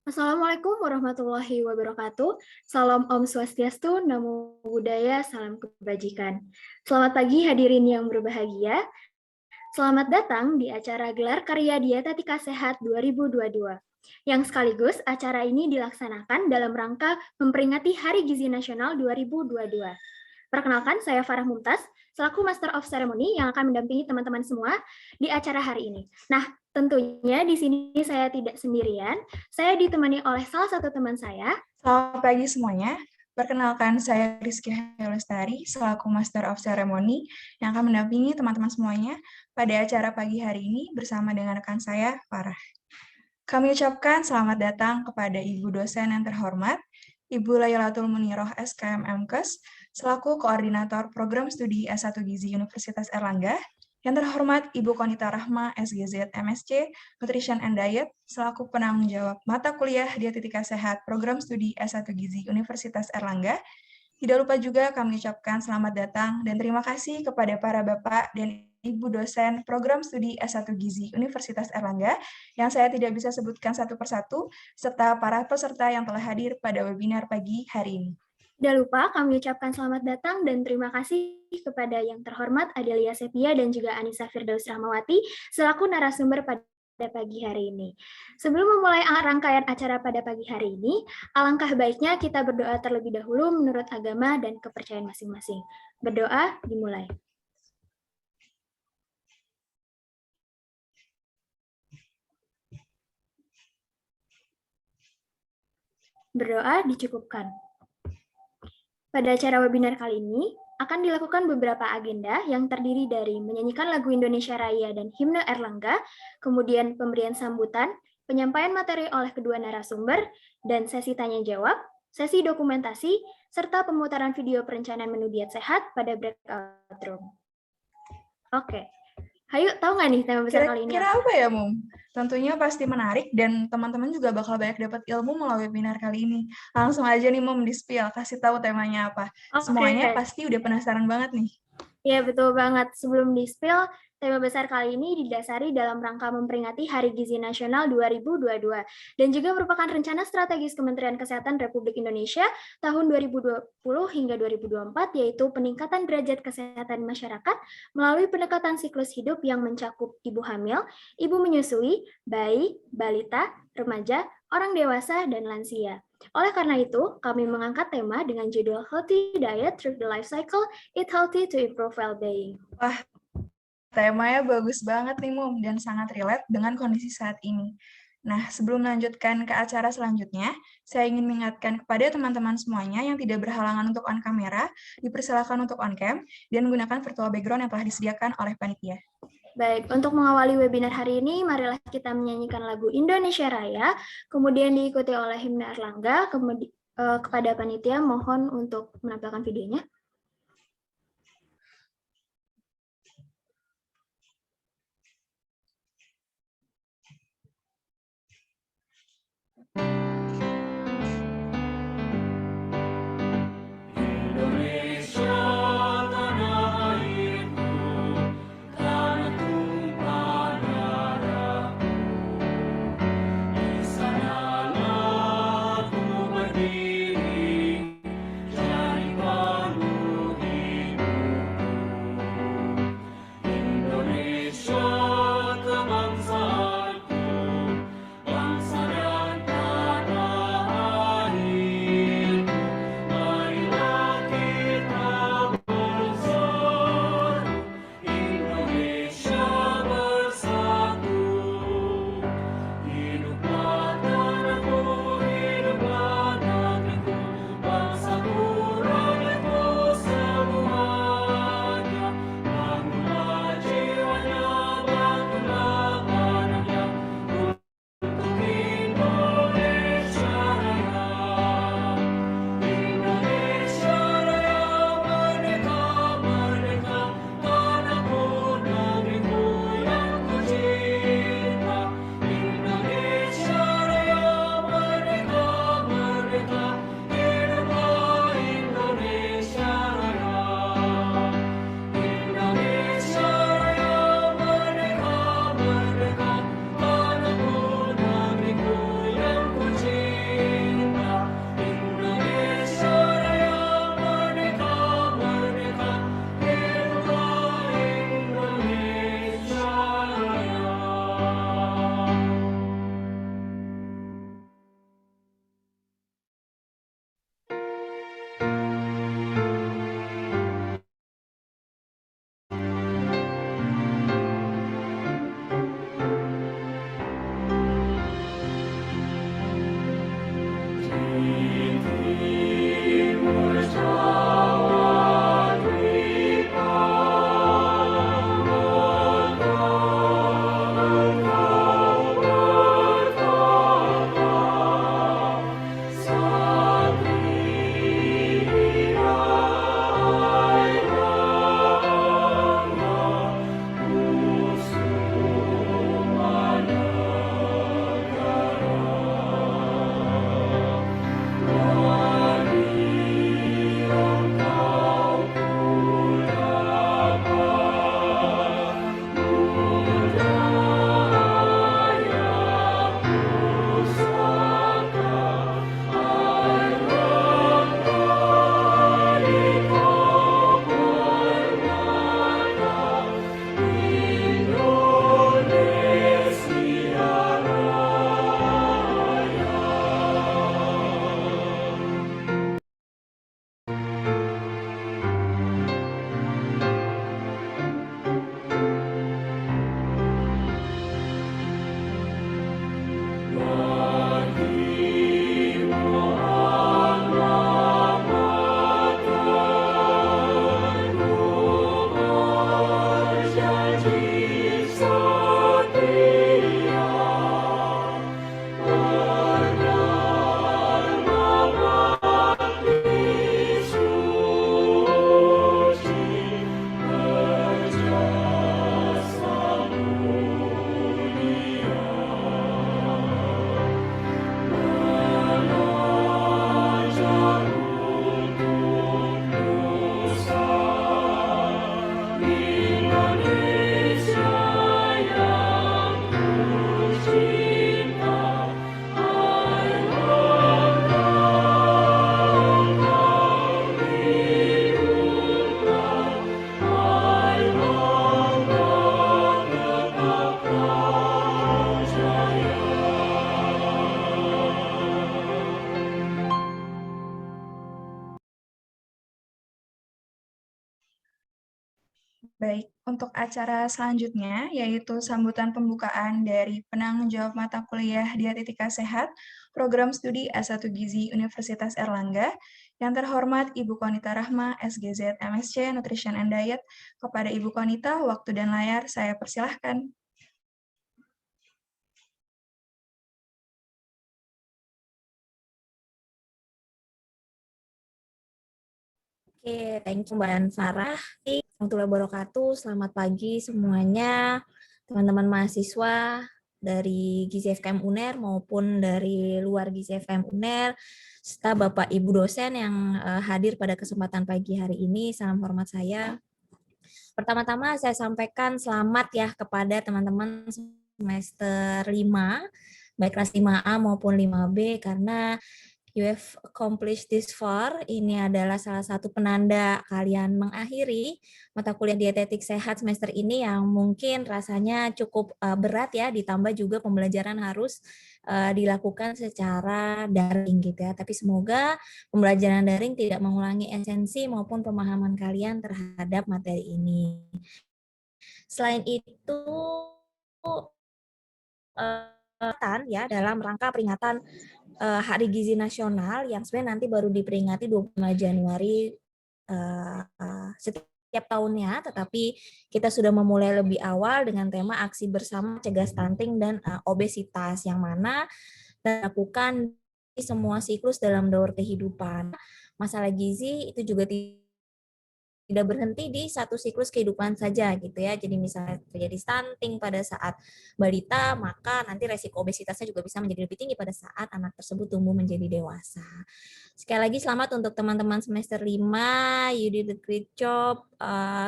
Assalamualaikum warahmatullahi wabarakatuh. Salam Om Swastiastu, Namo Buddhaya, salam kebajikan. Selamat pagi hadirin yang berbahagia. Selamat datang di acara Gelar Karya Dietetika Sehat 2022. Yang sekaligus acara ini dilaksanakan dalam rangka memperingati Hari Gizi Nasional 2022. Perkenalkan, saya Farah Mumtaz, selaku Master of Ceremony yang akan mendampingi teman-teman semua di acara hari ini. Nah, tentunya di sini saya tidak sendirian, saya ditemani oleh salah satu teman saya. Selamat pagi semuanya. Perkenalkan, saya Rizky Lestari, selaku Master of Ceremony yang akan mendampingi teman-teman semuanya pada acara pagi hari ini bersama dengan rekan saya, Farah. Kami ucapkan selamat datang kepada Ibu dosen yang terhormat, Ibu Laylatul Muniroh SKM MKes, selaku Koordinator Program Studi S1 Gizi Universitas Erlangga, yang terhormat Ibu Konita Rahma SGZ MSc Nutrition and Diet, selaku penanggung jawab mata kuliah Dietetika Sehat Program Studi S1 Gizi Universitas Erlangga. Tidak lupa juga kami ucapkan selamat datang dan terima kasih kepada para Bapak dan Ibu dosen program studi S1 Gizi Universitas Erlangga yang saya tidak bisa sebutkan satu persatu, serta para peserta yang telah hadir pada webinar pagi hari ini. Tidak lupa kami ucapkan selamat datang dan terima kasih kepada yang terhormat Adelia Sepia dan juga Anissa Firdaus Rahmawati selaku narasumber pada pagi hari ini. Sebelum memulai rangkaian acara pada pagi hari ini, alangkah baiknya kita berdoa terlebih dahulu menurut agama dan kepercayaan masing-masing. Berdoa dimulai. Berdoa dicukupkan. Pada acara webinar kali ini, akan dilakukan beberapa agenda yang terdiri dari menyanyikan lagu Indonesia Raya dan Himne Erlangga, kemudian pemberian sambutan, penyampaian materi oleh kedua narasumber, dan sesi tanya-jawab, sesi dokumentasi, serta pemutaran video perencanaan menu diet sehat pada breakout room. Oke. Hayu, tahu nggak nih tema besar kali ini? Kira-kira apa ya, Mum? Tentunya pasti menarik dan teman-teman juga bakal banyak dapat ilmu melalui webinar kali ini. Langsung aja nih, Mum, di-spill, kasih tahu temanya apa. Semuanya pasti udah penasaran banget nih. Ya, betul banget. Sebelum di-spill, tema besar kali ini didasari dalam rangka memperingati Hari Gizi Nasional 2022 dan juga merupakan rencana strategis Kementerian Kesehatan Republik Indonesia tahun 2020 hingga 2024, yaitu peningkatan derajat kesehatan masyarakat melalui pendekatan siklus hidup yang mencakup ibu hamil, ibu menyusui, bayi, balita, remaja, orang dewasa, dan lansia. Oleh karena itu, kami mengangkat tema dengan judul Healthy Diet Through the Life Cycle, Eat Healthy to Improve Well-Being. Wah, temanya bagus banget nih, Mum, dan sangat relate dengan kondisi saat ini. Nah, sebelum melanjutkan ke acara selanjutnya, saya ingin mengingatkan kepada teman-teman semuanya yang tidak berhalangan untuk on kamera, dipersilakan untuk on cam, dan gunakan virtual background yang telah disediakan oleh panitia. Baik, untuk mengawali webinar hari ini, marilah kita menyanyikan lagu Indonesia Raya, kemudian diikuti oleh Himne Erlangga, kemudian kepada panitia mohon untuk menampilkan videonya. Baik, untuk acara selanjutnya, yaitu sambutan pembukaan dari penanggung jawab mata kuliah Dietetika Sehat, Program Studi S1 Gizi Universitas Erlangga, yang terhormat Ibu Konita Rahma, SGZ MSc Nutrition and Diet. Kepada Ibu Konita, waktu dan layar saya persilahkan. Oke, thank you Mbak Farah. Warahmatullahi wabarakatuh. Selamat pagi semuanya, teman-teman mahasiswa dari Gizi FKM UNER maupun dari luar Gizi FKM UNER, serta Bapak Ibu dosen yang hadir pada kesempatan pagi hari ini. Salam hormat saya. Pertama-tama saya sampaikan selamat ya kepada teman-teman semester 5, baik kelas 5A maupun 5B, karena you have accomplished this far. Ini adalah salah satu penanda kalian mengakhiri mata kuliah dietetik sehat semester ini yang mungkin rasanya cukup berat ya, ditambah juga pembelajaran harus dilakukan secara daring gitu ya. Tapi semoga pembelajaran daring tidak mengulangi esensi maupun pemahaman kalian terhadap materi ini. Selain itu, ya dalam rangka peringatan Hari Gizi Nasional yang sebenarnya nanti baru diperingati 25 Januari setiap tahunnya, tetapi kita sudah memulai lebih awal dengan tema aksi bersama cegah stunting dan obesitas, yang mana dilakukan di semua siklus dalam daur kehidupan. Masalah gizi itu juga tidak berhenti di satu siklus kehidupan saja gitu ya. Jadi misalnya terjadi stunting pada saat balita, maka nanti resiko obesitasnya juga bisa menjadi lebih tinggi pada saat anak tersebut tumbuh menjadi dewasa. Sekali lagi selamat untuk teman-teman semester 5, you did a great job.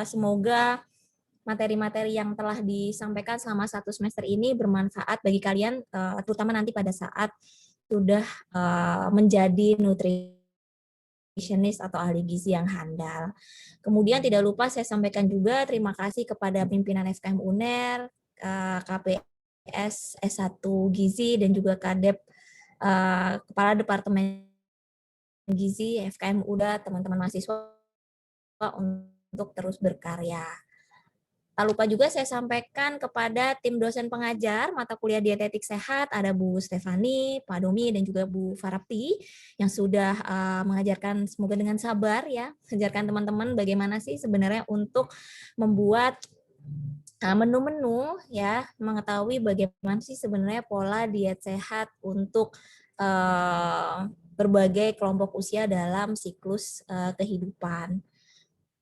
Semoga materi-materi yang telah disampaikan selama satu semester ini bermanfaat bagi kalian, terutama nanti pada saat sudah menjadi nutritionist atau ahli gizi yang handal. Kemudian tidak lupa saya sampaikan juga terima kasih kepada pimpinan FKM UNER, KPS S1 Gizi, dan juga Kadep Kepala Departemen Gizi FKM UDA, teman-teman mahasiswa untuk terus berkarya. Tak lupa juga saya sampaikan kepada tim dosen pengajar mata kuliah dietetik sehat, ada Bu Stefani, Pak Domi, dan juga Bu Farapti yang sudah mengajarkan, semoga dengan sabar ya, mengajarkan teman-teman bagaimana sih sebenarnya untuk membuat menu-menu ya, mengetahui bagaimana sih sebenarnya pola diet sehat untuk berbagai kelompok usia dalam siklus kehidupan.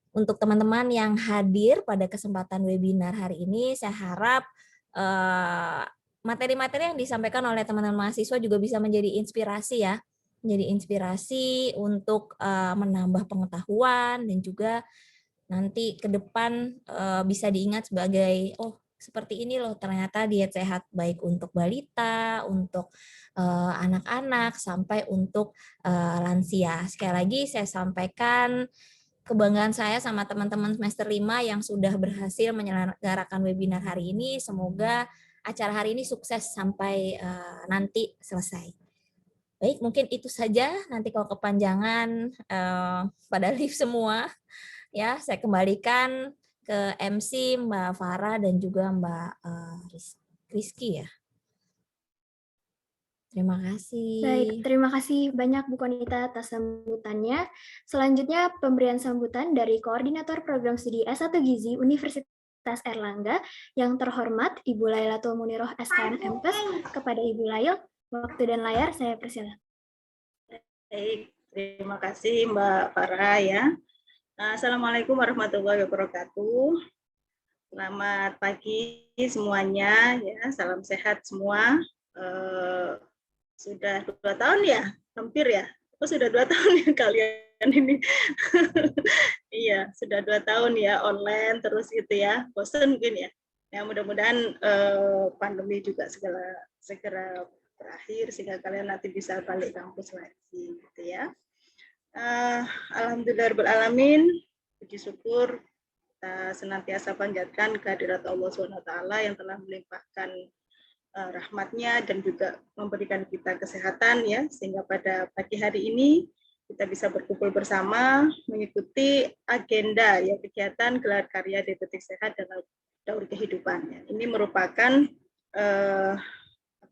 Untuk teman-teman yang hadir pada kesempatan webinar hari ini, saya harap materi-materi yang disampaikan oleh teman-teman mahasiswa juga bisa menjadi inspirasi ya, menjadi inspirasi untuk menambah pengetahuan, dan juga nanti ke depan bisa diingat sebagai, oh seperti ini loh ternyata diet sehat baik untuk balita, untuk anak-anak, sampai untuk lansia. Sekali lagi saya sampaikan kebanggaan saya sama teman-teman semester 5 yang sudah berhasil menyelenggarakan webinar hari ini. Semoga acara hari ini sukses sampai nanti selesai. Baik, mungkin itu saja. Nanti kalau kepanjangan pada live semua, ya saya kembalikan ke MC Mbak Farah dan juga Mbak Rizky ya. Terima kasih. Baik, terima kasih banyak Bu Konita atas sambutannya. Selanjutnya pemberian sambutan dari Koordinator Program Studi S1 Gizi Universitas Erlangga yang terhormat Ibu Lailatul Muniroh SKM MPes. Kepada Ibu Lail, waktu dan layar saya persilakan. Baik, terima kasih Mbak Farah ya. Assalamualaikum warahmatullahi wabarakatuh. Selamat pagi semuanya ya, salam sehat semua. Sudah 2 tahun ya, hampir ya. Oh sudah 2 tahun ya kalian ini. Iya, sudah 2 tahun ya online terus gitu ya. Bosan mungkin ya. Ya mudah-mudahan pandemi juga segera berakhir sehingga kalian nanti bisa balik kampus lagi gitu ya. Alhamdulillahirabbil alamin, puji syukur kita senantiasa panjatkan kehadirat Allah SWT yang telah melimpahkan rahmatnya dan juga memberikan kita kesehatan ya, sehingga pada pagi hari ini kita bisa berkumpul bersama mengikuti agenda ya kegiatan gelar karya dietetik sehat dalam daur kehidupan. Ini merupakan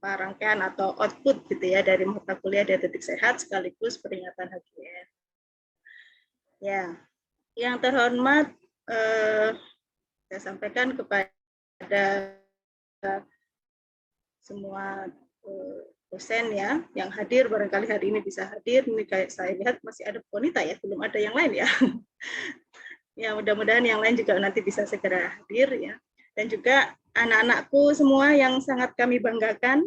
rangkaian atau output gitu ya dari mata kuliah dietetik sehat sekaligus peringatan HGN. Ya, yang terhormat saya sampaikan kepada semua dosen ya yang hadir, barangkali hari ini bisa hadir. Ini kayak saya lihat masih ada wanita ya, belum ada yang lain ya. Ya mudah-mudahan yang lain juga nanti bisa segera hadir ya. Dan juga anak-anakku semua yang sangat kami banggakan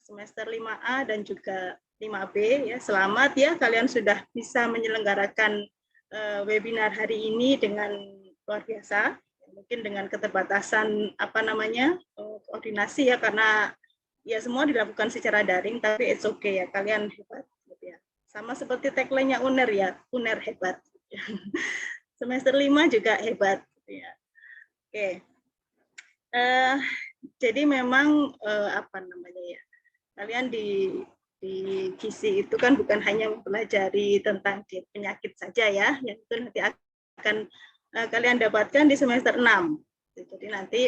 semester 5A dan juga 5B ya. Selamat ya kalian sudah bisa menyelenggarakan webinar hari ini dengan luar biasa. Mungkin dengan keterbatasan koordinasi ya, karena ya semua dilakukan secara daring, tapi it's okay ya, kalian hebat gitu ya. Sama seperti tagline-nya UNER ya, UNER hebat. Semester 5 juga hebat gitu ya. Oke. Jadi memang kalian di gizi itu kan bukan hanya mempelajari tentang penyakit saja ya, yang itu nanti akan kalian dapatkan di semester 6. Jadi nanti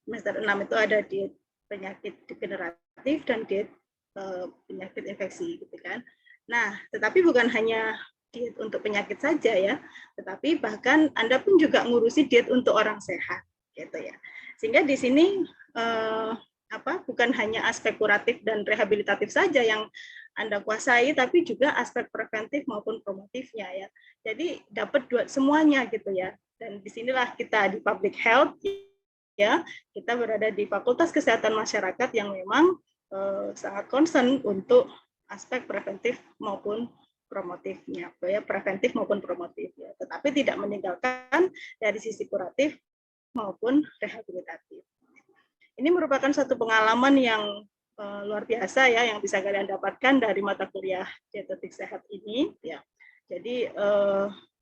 semester 6 itu ada diet penyakit degeneratif dan diet penyakit infeksi gitu kan. Nah, tetapi bukan hanya diet untuk penyakit saja ya, tetapi bahkan Anda pun juga ngurusi diet untuk orang sehat gitu ya. Sehingga di sini bukan hanya aspek kuratif dan rehabilitatif saja yang Anda kuasai, tapi juga aspek preventif maupun promotifnya ya. Jadi dapat semuanya gitu ya. Dan disinilah kita di public health ya, kita berada di Fakultas Kesehatan Masyarakat yang memang sangat concern untuk aspek preventif maupun promotifnya, ya, preventif maupun promotif ya. Tetapi tidak meninggalkan dari sisi kuratif maupun rehabilitatif. Ini merupakan satu pengalaman yang luar biasa ya, yang bisa kalian dapatkan dari mata kuliah dietetik sehat ini ya. Jadi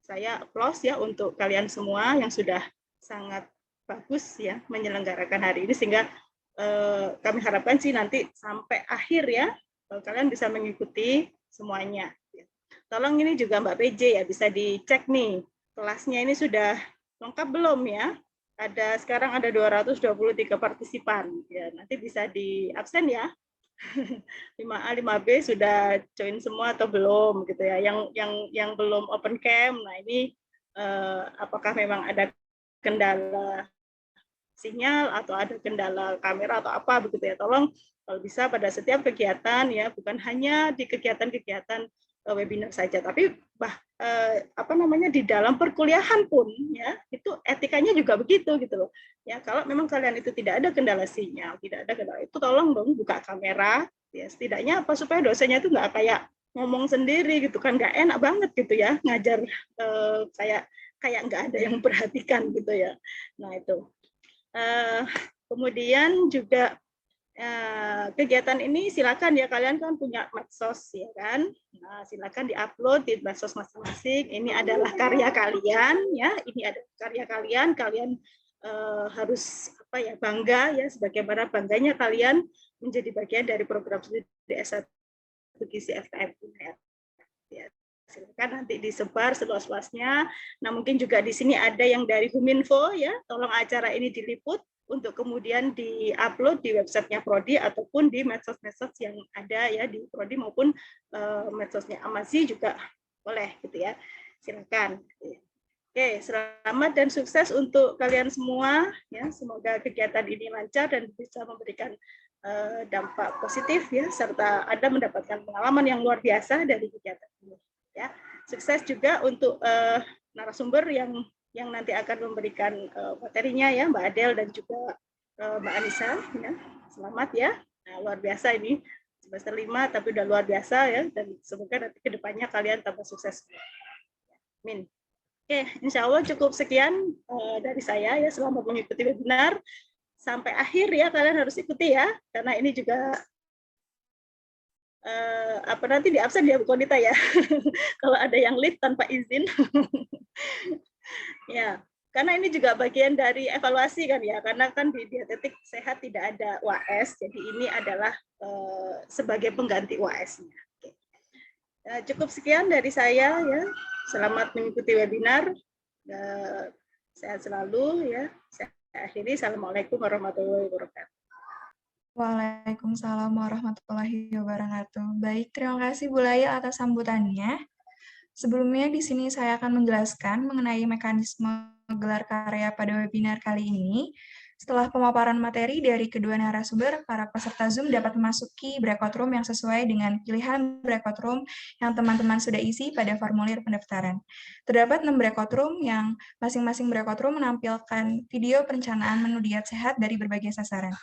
saya applause ya untuk kalian semua yang sudah sangat bagus ya menyelenggarakan hari ini, sehingga kami harapkan sih nanti sampai akhir ya kalian bisa mengikuti semuanya. Tolong ini juga Mbak PJ ya, bisa dicek nih kelasnya ini sudah lengkap belum ya? Sekarang ada 223 partisipan ya, nanti bisa di absen ya. 5A, 5B sudah join semua atau belum gitu ya? Yang belum open cam, nah ini apakah memang ada kendala sinyal atau ada kendala kamera atau apa begitu ya? Tolong kalau bisa pada setiap kegiatan ya, bukan hanya di kegiatan-kegiatan webinar saja, tapi di dalam perkuliahan pun ya itu etikanya juga begitu gitu loh ya. Kalau memang kalian itu tidak ada kendala sinyal, tidak ada kendala itu, tolong dong buka kamera ya, setidaknya supaya dosennya itu nggak kayak ngomong sendiri gitu kan, nggak enak banget gitu ya ngajar kayak nggak ada yang memperhatikan gitu ya. Nah itu kemudian juga kegiatan ini silakan ya, kalian kan punya medsos ya kan, nah silakan diupload di medsos masing-masing. Ini adalah karya kalian ya, ini ada karya kalian harus bangga ya, sebagaimana bangganya kalian menjadi bagian dari program studi S1 Gizi FKM UNER ya. Silakan nanti disebar seluas-luasnya. Nah mungkin juga di sini ada yang dari Huminfo ya, tolong acara ini diliput untuk kemudian di-upload di websitenya Prodi ataupun di medsos-medsos yang ada ya di Prodi maupun medsosnya Amazi juga boleh gitu ya. Silakan. Oke, selamat dan sukses untuk kalian semua ya. Semoga kegiatan ini lancar dan bisa memberikan dampak positif ya, serta Anda mendapatkan pengalaman yang luar biasa dari kegiatan ini ya. Sukses juga untuk narasumber yang nanti akan memberikan materinya ya, Mbak Adel dan juga Mbak Anissa ya. Selamat ya. Nah, luar biasa ini semester 5 tapi udah luar biasa ya, dan semoga nanti kedepannya kalian tambah sukses. Amin. Oke, insya Allah cukup sekian dari saya ya. Selamat mengikuti webinar sampai akhir ya, kalian harus ikuti ya, karena ini juga nanti di absen ya Bu Konita ya. Kalau ada yang leave tanpa izin. Ya, karena ini juga bagian dari evaluasi kan ya, karena kan di dietetik sehat tidak ada UAS, jadi ini adalah sebagai pengganti UAS-nya. Cukup sekian dari saya ya. Selamat mengikuti webinar. Sehat selalu ya. Saya akhiri. Assalamualaikum warahmatullahi wabarakatuh. Waalaikumsalam warahmatullahi wabarakatuh. Baik, terima kasih Bu Lail atas sambutannya. Sebelumnya di sini saya akan menjelaskan mengenai mekanisme gelar karya pada webinar kali ini. Setelah pemaparan materi dari kedua narasumber, para peserta Zoom dapat memasuki breakout room yang sesuai dengan pilihan breakout room yang teman-teman sudah isi pada formulir pendaftaran. Terdapat 6 breakout room yang masing-masing breakout room menampilkan video perencanaan menu diet sehat dari berbagai sasaran.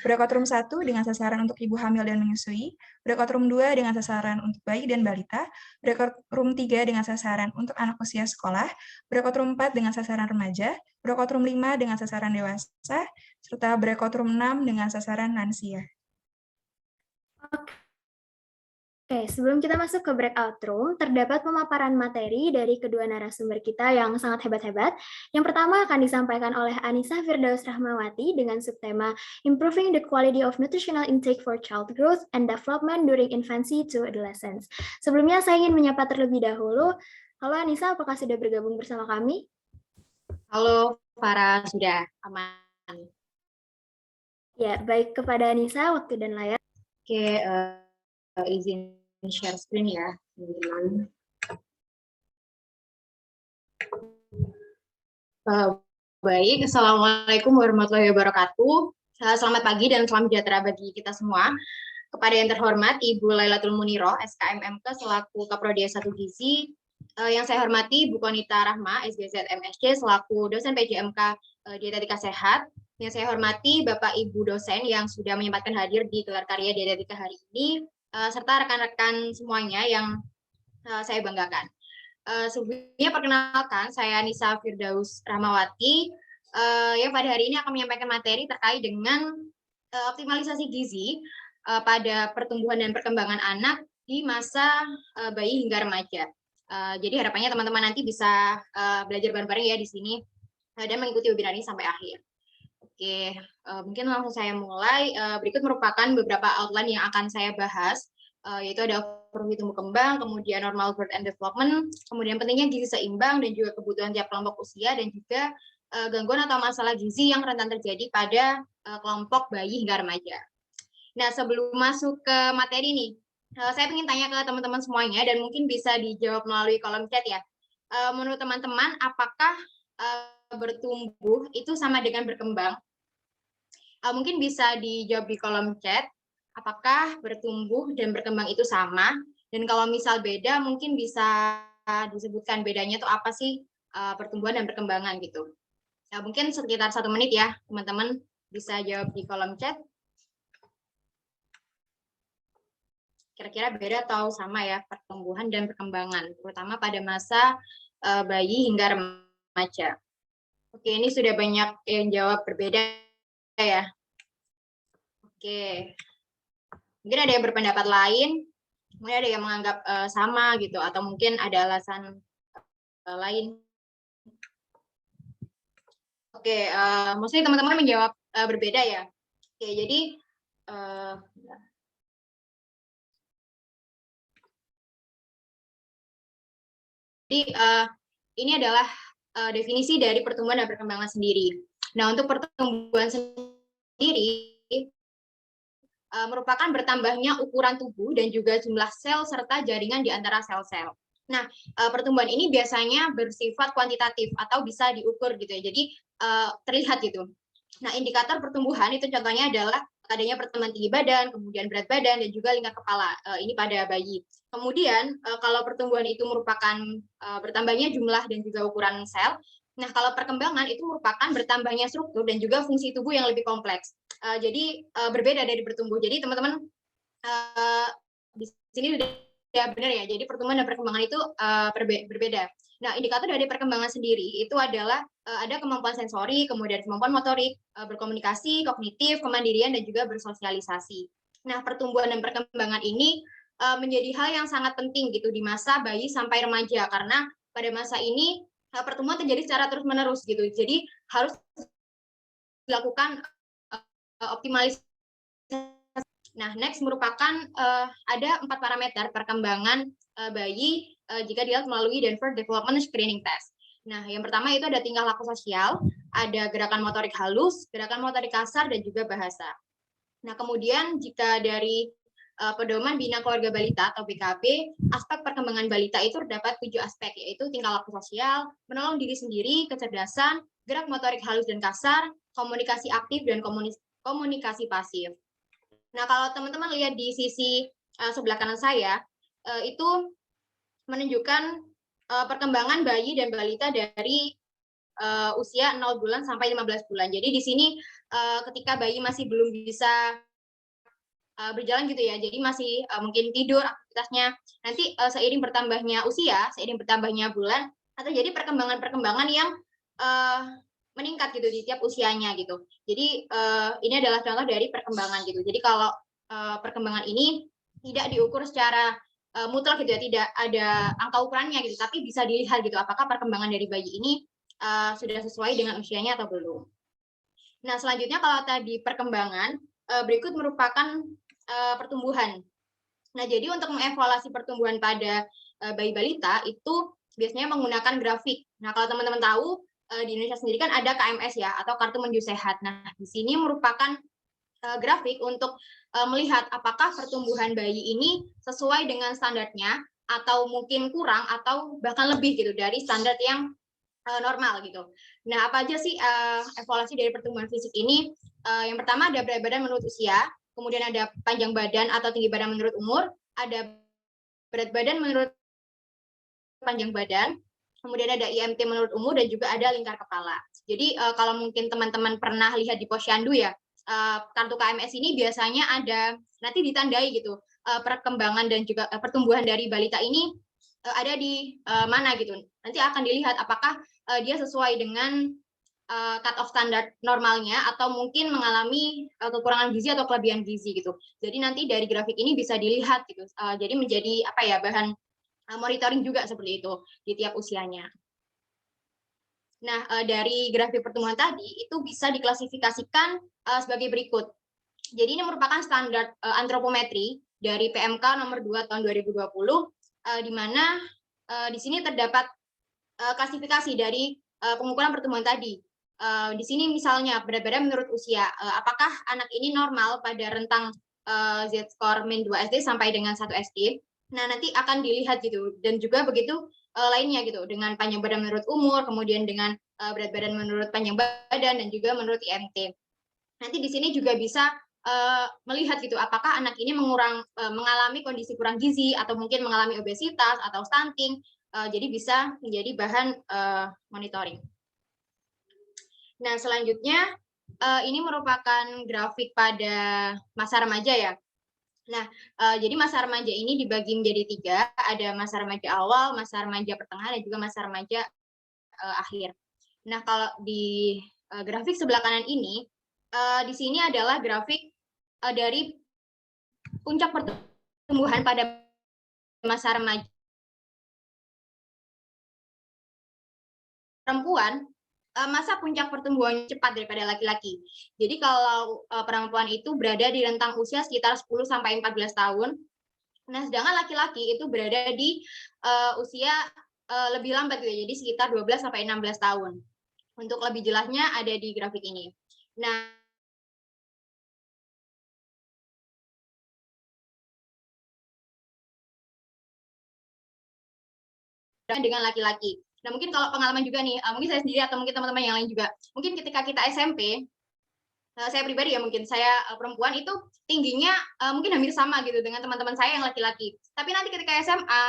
Breakout room 1 dengan sasaran untuk ibu hamil dan menyusui, breakout room 2 dengan sasaran untuk bayi dan balita, breakout room 3 dengan sasaran untuk anak usia sekolah, breakout room 4 dengan sasaran remaja, breakout room 5 dengan sasaran dewasa, serta breakout room 6 dengan sasaran lansia. Oke, sebelum kita masuk ke breakout room, terdapat pemaparan materi dari kedua narasumber kita yang sangat hebat-hebat. Yang pertama akan disampaikan oleh Anissa Firdaus Rahmawati dengan subtema Improving the Quality of Nutritional Intake for Child Growth and Development During Infancy to Adolescence. Sebelumnya saya ingin menyapa terlebih dahulu. Halo Anissa, apakah sudah bergabung bersama kami? Halo, Farah, sudah aman. Ya, baik, kepada Anissa, waktu dan layar. Oke, izin share screen ya, teman-teman. Baik, Assalamualaikum warahmatullahi wabarakatuh. Selamat pagi dan salam sejahtera bagi kita semua. Kepada yang terhormat Ibu Lailatul Muniro, SKMMK selaku Kaprodi S1 Gizi, yang saya hormati Bu Konita Rahma, SGZ MSc selaku dosen PJMK Dietetika Sehat. Yang saya hormati Bapak Ibu dosen yang sudah menyempatkan hadir di gelar karya dietetika hari ini, serta rekan-rekan semuanya yang saya banggakan. Sebelumnya perkenalkan, saya Anissa Firdaus Rahmawati, yang pada hari ini akan menyampaikan materi terkait dengan optimalisasi gizi pada pertumbuhan dan perkembangan anak di masa bayi hingga remaja. Jadi harapannya teman-teman nanti bisa belajar bareng-bareng ya di sini dan mengikuti webinar ini sampai akhir. Oke, mungkin langsung saya mulai. Berikut merupakan beberapa outline yang akan saya bahas, yaitu ada overview tumbuh kembang, kemudian normal growth and development, kemudian pentingnya gizi seimbang dan juga kebutuhan tiap kelompok usia, dan juga gangguan atau masalah gizi yang rentan terjadi pada kelompok bayi hingga remaja. Nah, sebelum masuk ke materi nih, saya ingin tanya ke teman-teman semuanya dan mungkin bisa dijawab melalui kolom chat ya. Menurut teman-teman, apakah bertumbuh itu sama dengan berkembang? Mungkin bisa dijawab di kolom chat, apakah bertumbuh dan berkembang itu sama? Dan kalau misal beda, mungkin bisa disebutkan bedanya itu apa sih pertumbuhan dan perkembangan gitu. Nah, mungkin sekitar 1 menit ya, teman-teman bisa jawab di kolom chat. Kira-kira beda atau sama ya pertumbuhan dan perkembangan, terutama pada masa bayi hingga remaja. Oke, ini sudah banyak yang jawab berbeda ya. Oke, mungkin ada yang berpendapat lain, mungkin ada yang menganggap sama gitu, atau mungkin ada alasan lain. Oke, maksudnya teman-teman menjawab berbeda ya. Oke, jadi ini adalah definisi dari pertumbuhan dan perkembangan sendiri. Nah, untuk pertumbuhan sendiri merupakan bertambahnya ukuran tubuh dan juga jumlah sel serta jaringan di antara sel-sel. Nah, pertumbuhan ini biasanya bersifat kuantitatif atau bisa diukur gitu ya. Jadi terlihat gitu. Nah, indikator pertumbuhan itu contohnya adalah adanya pertumbuhan tinggi badan, kemudian berat badan, dan juga lingkar kepala. Ini pada bayi. Kemudian kalau pertumbuhan itu merupakan bertambahnya jumlah dan juga ukuran sel. Nah, kalau perkembangan itu merupakan bertambahnya struktur dan juga fungsi tubuh yang lebih kompleks. Jadi berbeda dari bertumbuh. Jadi teman-teman di sini sudah benar ya. Jadi pertumbuhan dan perkembangan itu berbeda. Nah, indikator dari perkembangan sendiri itu adalah ada kemampuan sensori, kemudian kemampuan motorik, berkomunikasi, kognitif, kemandirian, dan juga bersosialisasi. Nah, pertumbuhan dan perkembangan ini menjadi hal yang sangat penting gitu di masa bayi sampai remaja, karena pada masa ini pertumbuhan terjadi secara terus-menerus gitu. Jadi harus dilakukan optimalisasi. Nah, next merupakan ada 4 parameter perkembangan bayi jika dilihat melalui Denver Development Screening Test. Nah, yang pertama itu ada tingkah laku sosial, ada gerakan motorik halus, gerakan motorik kasar, dan juga bahasa. Nah, kemudian jika dari Pedoman Bina Keluarga Balita atau BKB, aspek perkembangan balita itu terdapat 7 aspek, yaitu tingkah laku sosial, menolong diri sendiri, kecerdasan, gerak motorik halus dan kasar, komunikasi aktif, dan komunikasi pasif. Nah, kalau teman-teman lihat di sisi sebelah kanan saya, itu menunjukkan perkembangan bayi dan balita dari usia 0 bulan sampai 15 bulan. Jadi di sini ketika bayi masih belum bisa berjalan gitu ya, jadi masih mungkin tidur aktivitasnya, nanti seiring bertambahnya usia, seiring bertambahnya bulan, atau jadi perkembangan-perkembangan yang meningkat gitu di tiap usianya gitu. Jadi ini adalah contoh dari perkembangan gitu. Jadi kalau perkembangan ini tidak diukur secara mutlak gitu ya, tidak ada angka ukurannya gitu, tapi bisa dilihat gitu apakah perkembangan dari bayi ini sudah sesuai dengan usianya atau belum. Nah, selanjutnya kalau tadi perkembangan, berikut merupakan pertumbuhan. Nah, jadi untuk mengevaluasi pertumbuhan pada bayi balita itu biasanya menggunakan grafik. Nah, kalau teman-teman tahu di Indonesia sendiri kan ada KMS ya, atau Kartu Menuju Sehat. Nah, di sini merupakan grafik untuk melihat apakah pertumbuhan bayi ini sesuai dengan standarnya atau mungkin kurang atau bahkan lebih gitu dari standar yang normal gitu. Nah, apa aja sih evaluasi dari pertumbuhan fisik ini? Yang pertama ada berat badan menurut usia, kemudian ada panjang badan atau tinggi badan menurut umur, ada berat badan menurut panjang badan, kemudian ada IMT menurut umur, dan juga ada lingkar kepala. Jadi kalau mungkin teman-teman pernah lihat di Posyandu ya, kartu KMS ini biasanya ada nanti ditandai gitu perkembangan dan juga pertumbuhan dari balita ini ada di mana gitu. Nanti akan dilihat apakah dia sesuai dengan cut off standar normalnya atau mungkin mengalami kekurangan gizi atau kelebihan gizi gitu. Jadi nanti dari grafik ini bisa dilihat gitu. Jadi menjadi apa ya, bahan monitoring juga seperti itu di tiap usianya. Nah, dari grafik pertumbuhan tadi itu bisa diklasifikasikan sebagai berikut. Jadi ini merupakan standar antropometri dari PMK nomor 2 tahun 2020 di mana di sini terdapat klasifikasi dari pengukuran pertumbuhan tadi. Di sini misalnya berat badan menurut usia, apakah anak ini normal pada rentang Z-score min 2 SD sampai dengan 1 SD. Nah, nanti akan dilihat gitu, dan juga begitu lainnya gitu, dengan panjang badan menurut umur, kemudian dengan berat badan menurut panjang badan, dan juga menurut IMT. Nanti di sini juga bisa melihat gitu, apakah anak ini mengalami kondisi kurang gizi, atau mungkin mengalami obesitas, atau stunting, jadi bisa menjadi bahan monitoring. Nah, selanjutnya ini merupakan grafik pada masa remaja ya. Nah, jadi masa remaja ini dibagi menjadi 3, ada masa remaja awal, masa remaja pertengahan, dan juga masa remaja akhir. Nah, kalau di grafik sebelah kanan ini, di sini adalah grafik dari puncak pertumbuhan pada masa remaja perempuan, masa puncak pertumbuhan cepat daripada laki-laki. Jadi kalau perempuan itu berada di rentang usia sekitar 10 sampai 14 tahun. Nah, sedangkan laki-laki itu berada di usia lebih lambat gitu ya. Jadi sekitar 12 sampai 16 tahun. Untuk lebih jelasnya ada di grafik ini. Nah, dengan laki-laki. Nah, mungkin kalau pengalaman juga nih, mungkin saya sendiri atau mungkin teman-teman yang lain juga, mungkin ketika kita SMP, saya pribadi ya, mungkin saya perempuan itu tingginya mungkin hampir sama gitu dengan teman-teman saya yang laki-laki. Tapi nanti ketika SMA,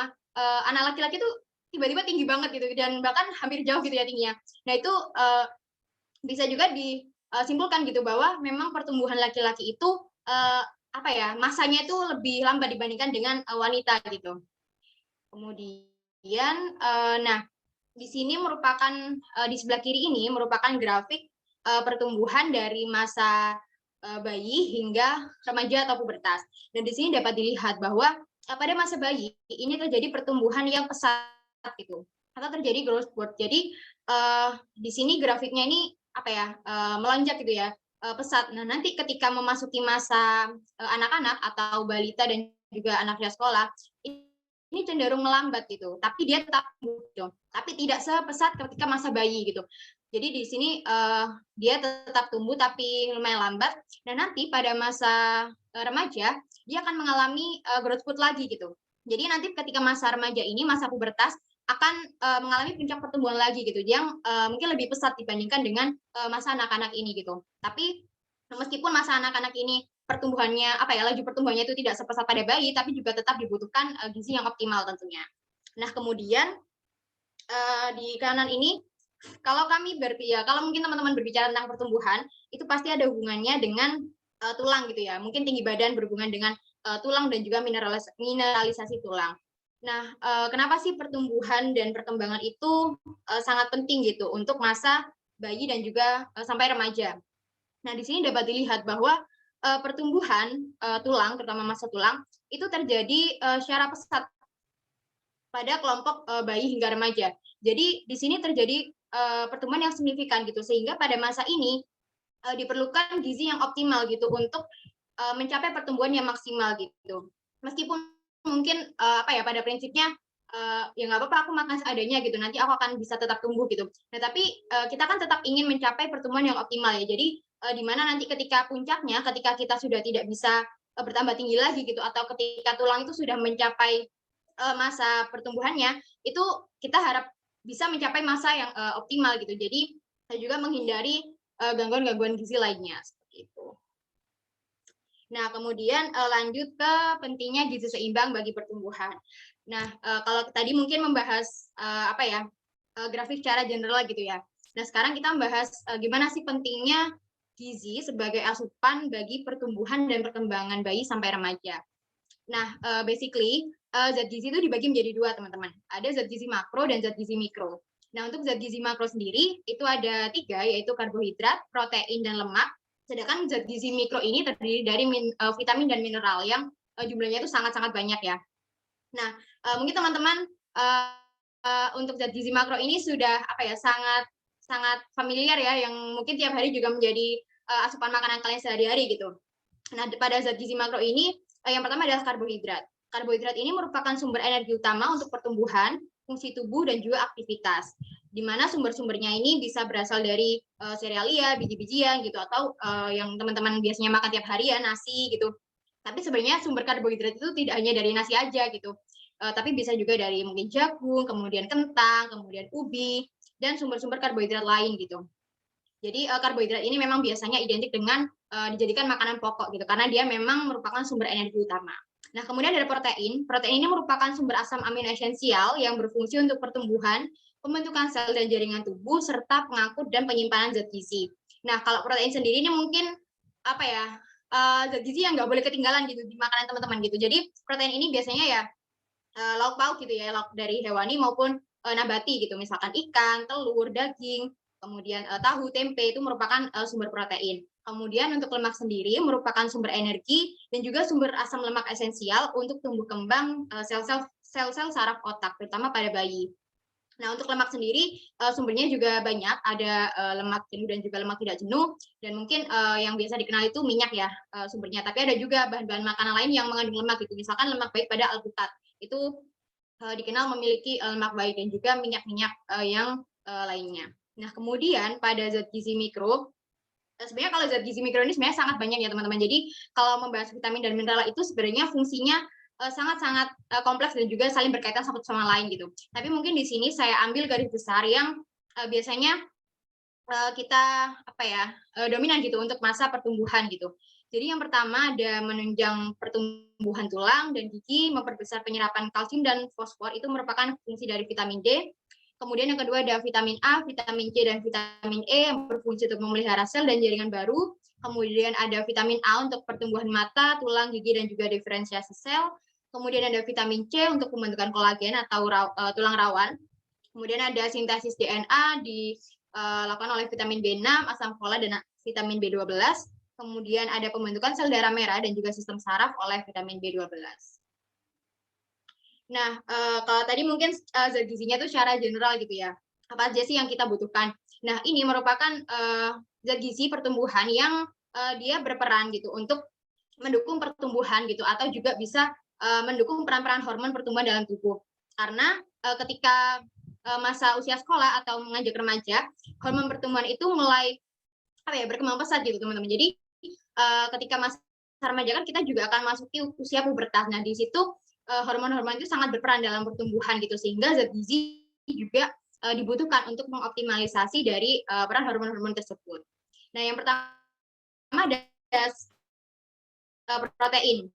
anak laki-laki tuh tiba-tiba tinggi banget gitu, dan bahkan hampir jauh gitu ya tingginya. Nah, itu bisa juga disimpulkan gitu bahwa memang pertumbuhan laki-laki itu apa ya, masanya itu lebih lambat dibandingkan dengan wanita gitu. Kemudian, nah di sini merupakan di sebelah kiri ini merupakan grafik pertumbuhan dari masa bayi hingga remaja atau pubertas. Dan di sini dapat dilihat bahwa pada masa bayi ini terjadi pertumbuhan yang pesat gitu, atau terjadi growth spurt. Jadi di sini grafiknya ini apa ya, melonjak gitu ya, pesat. Nah, nanti ketika memasuki masa anak-anak atau balita dan juga anak sekolah, ini cenderung melambat gitu, tapi dia tetap tumbuh gitu. Tapi tidak sepesat ketika masa bayi gitu. Jadi di sini dia tetap tumbuh tapi lumayan lambat, dan nanti pada masa remaja dia akan mengalami growth spurt lagi gitu. Jadi nanti ketika masa remaja ini, masa pubertas, akan mengalami puncak pertumbuhan lagi gitu, yang mungkin lebih pesat dibandingkan dengan masa anak-anak ini gitu. Tapi meskipun masa anak-anak ini pertumbuhannya laju pertumbuhannya itu tidak sepesat pada bayi, tapi juga tetap dibutuhkan gizi yang optimal tentunya. Nah kemudian di kanan ini, kalau mungkin teman-teman berbicara tentang pertumbuhan, itu pasti ada hubungannya dengan tulang gitu ya. Mungkin tinggi badan berhubungan dengan tulang dan juga mineralisasi tulang. Nah, kenapa sih pertumbuhan dan perkembangan itu sangat penting gitu untuk masa bayi dan juga sampai remaja. Nah, di sini dapat dilihat bahwa pertumbuhan tulang, terutama masa tulang, itu terjadi secara pesat pada kelompok bayi hingga remaja. Jadi di sini terjadi pertumbuhan yang signifikan gitu, sehingga pada masa ini diperlukan gizi yang optimal gitu untuk mencapai pertumbuhan yang maksimal gitu. Meskipun mungkin pada prinsipnya ya nggak apa-apa aku makan seadanya gitu, nanti aku akan bisa tetap tumbuh gitu. Nah tapi kita kan tetap ingin mencapai pertumbuhan yang optimal ya. Jadi di mana nanti ketika puncaknya, ketika kita sudah tidak bisa bertambah tinggi lagi gitu, atau ketika tulang itu sudah mencapai masa pertumbuhannya, itu kita harap bisa mencapai masa yang optimal gitu. Jadi saya juga menghindari gangguan-gangguan gizi lainnya seperti itu. Nah, kemudian lanjut ke pentingnya gizi seimbang bagi pertumbuhan. Nah, kalau tadi mungkin membahas grafik secara general gitu ya. Nah, sekarang kita membahas gimana sih pentingnya gizi sebagai asupan bagi pertumbuhan dan perkembangan bayi sampai remaja. Nah, basically zat gizi itu dibagi menjadi dua, teman-teman. Ada zat gizi makro dan zat gizi mikro. Nah, untuk zat gizi makro sendiri itu ada 3, yaitu karbohidrat, protein, dan lemak. Sedangkan zat gizi mikro ini terdiri dari vitamin dan mineral yang jumlahnya itu sangat-sangat banyak ya. Nah, mungkin teman-teman untuk zat gizi makro ini sudah sangat familiar ya, yang mungkin tiap hari juga menjadi asupan makanan kalian sehari-hari gitu. Nah, pada zat gizi makro ini yang pertama adalah karbohidrat. Karbohidrat ini merupakan sumber energi utama untuk pertumbuhan, fungsi tubuh, dan juga aktivitas. Di mana sumber-sumbernya ini bisa berasal dari serealia, biji-bijian gitu, atau yang teman-teman biasanya makan tiap hari ya, nasi gitu. Tapi sebenarnya sumber karbohidrat itu tidak hanya dari nasi aja gitu, tapi bisa juga dari mungkin jagung, kemudian kentang, kemudian ubi, dan sumber-sumber karbohidrat lain gitu. Jadi karbohidrat ini memang biasanya identik dengan dijadikan makanan pokok gitu, karena dia memang merupakan sumber energi utama. Nah, kemudian ada protein. Protein ini merupakan sumber asam amino esensial yang berfungsi untuk pertumbuhan, pembentukan sel dan jaringan tubuh, serta pengangkut dan penyimpanan zat gizi. Nah, kalau protein sendiri ini mungkin zat gizi yang nggak boleh ketinggalan gitu di makanan teman-teman gitu. Jadi protein ini biasanya ya lauk pauk gitu ya, lauk dari hewani maupun nabati gitu, misalkan ikan, telur, daging, kemudian tahu, tempe itu merupakan sumber protein. Kemudian untuk lemak sendiri merupakan sumber energi dan juga sumber asam lemak esensial untuk tumbuh kembang sel-sel saraf otak, terutama pada bayi. Nah, untuk lemak sendiri sumbernya juga banyak, ada lemak jenuh dan juga lemak tidak jenuh, dan mungkin yang biasa dikenal itu minyak ya sumbernya, tapi ada juga bahan-bahan makanan lain yang mengandung lemak gitu, misalkan lemak baik pada alpukat, itu dikenal memiliki lemak baik, dan juga minyak-minyak yang lainnya. Nah, kemudian pada zat gizi mikro, sebenarnya kalau zat gizi mikro ini sebenarnya sangat banyak ya teman-teman. Jadi kalau membahas vitamin dan mineral itu sebenarnya fungsinya sangat-sangat kompleks dan juga saling berkaitan satu sama lain gitu. Tapi mungkin di sini saya ambil garis besar yang biasanya kita dominan gitu untuk masa pertumbuhan gitu. Jadi yang pertama ada menunjang pertumbuhan tulang dan gigi, memperbesar penyerapan kalsium dan fosfor, itu merupakan fungsi dari vitamin D. Kemudian yang kedua ada vitamin A, vitamin C, dan vitamin E yang berfungsi untuk memelihara sel dan jaringan baru. Kemudian ada vitamin A untuk pertumbuhan mata, tulang, gigi, dan juga diferensiasi sel. Kemudian ada vitamin C untuk pembentukan kolagen atau tulang rawan. Kemudian ada sintesis DNA dilakukan oleh vitamin B6, asam folat, dan vitamin B12. Kemudian ada pembentukan sel darah merah dan juga sistem saraf oleh vitamin B12. Nah, kalau tadi mungkin zat gizinya itu secara general gitu ya. Apa aja sih yang kita butuhkan? Nah, ini merupakan zat gizi pertumbuhan yang dia berperan gitu untuk mendukung pertumbuhan gitu, atau juga bisa mendukung peran-peran hormon pertumbuhan dalam tubuh. Karena ketika masa usia sekolah atau menginjak remaja, hormon pertumbuhan itu mulai berkembang pesat gitu teman-teman. Jadi ketika masa remaja kan kita juga akan masuki usia pubertas. Nah di situ hormon-hormon itu sangat berperan dalam pertumbuhan gitu, sehingga zat gizi juga dibutuhkan untuk mengoptimalisasi dari peran hormon-hormon tersebut. Nah yang pertama ada protein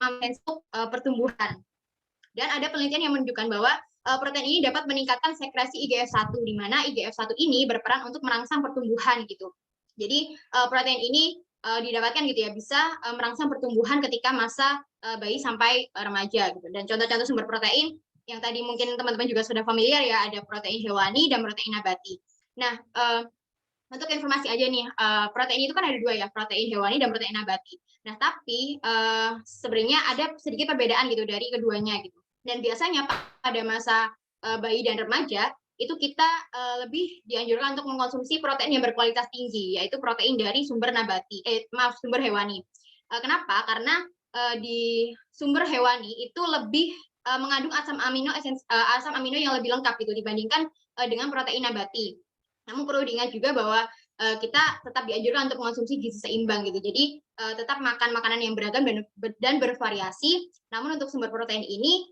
untuk pertumbuhan. Dan ada penelitian yang menunjukkan bahwa protein ini dapat meningkatkan sekresi IGF-1, di mana IGF-1 ini berperan untuk merangsang pertumbuhan gitu. Jadi protein ini didapatkan gitu ya, bisa merangsang pertumbuhan ketika masa bayi sampai remaja gitu. Dan contoh-contoh sumber protein yang tadi mungkin teman-teman juga sudah familiar ya, ada protein hewani dan protein nabati. Nah, untuk informasi aja nih, protein itu kan ada dua ya, protein hewani dan protein nabati. Nah, tapi sebenarnya ada sedikit perbedaan gitu dari keduanya gitu. Dan biasanya pada masa bayi dan remaja, itu kita lebih dianjurkan untuk mengkonsumsi protein yang berkualitas tinggi, yaitu protein dari sumber nabati, sumber hewani. Kenapa? Karena di sumber hewani itu lebih mengandung asam amino yang lebih lengkap gitu dibandingkan dengan protein nabati. Namun perlu diingat juga bahwa kita tetap dianjurkan untuk mengkonsumsi gizi seimbang gitu. Jadi tetap makan makanan yang beragam dan bervariasi. Namun untuk sumber protein ini,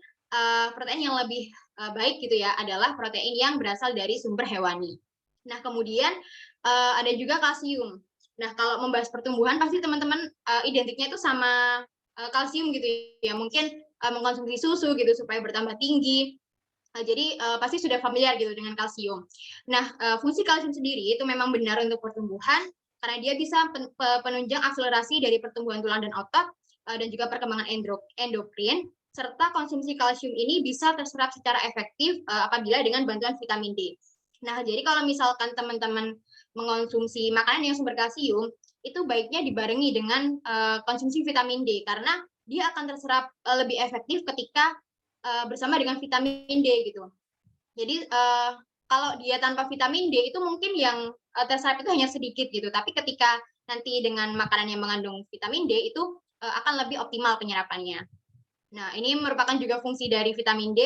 protein yang lebih baik gitu ya adalah protein yang berasal dari sumber hewani. Nah kemudian ada juga kalsium. Nah kalau membahas pertumbuhan pasti teman-teman identiknya itu sama kalsium gitu ya. Mungkin mengkonsumsi susu gitu supaya bertambah tinggi. Jadi pasti sudah familiar gitu dengan kalsium. Nah, fungsi kalsium sendiri itu memang benar untuk pertumbuhan karena dia bisa penunjang akselerasi dari pertumbuhan tulang dan otot dan juga perkembangan endokrin, serta konsumsi kalsium ini bisa terserap secara efektif apabila dengan bantuan vitamin D. Nah, jadi kalau misalkan teman-teman mengonsumsi makanan yang sumber kalsium, itu baiknya dibarengi dengan konsumsi vitamin D karena dia akan terserap lebih efektif ketika bersama dengan vitamin D gitu. Jadi kalau dia tanpa vitamin D itu mungkin yang terserap itu hanya sedikit gitu, tapi ketika nanti dengan makanan yang mengandung vitamin D itu akan lebih optimal penyerapannya. Nah, ini merupakan juga fungsi dari vitamin D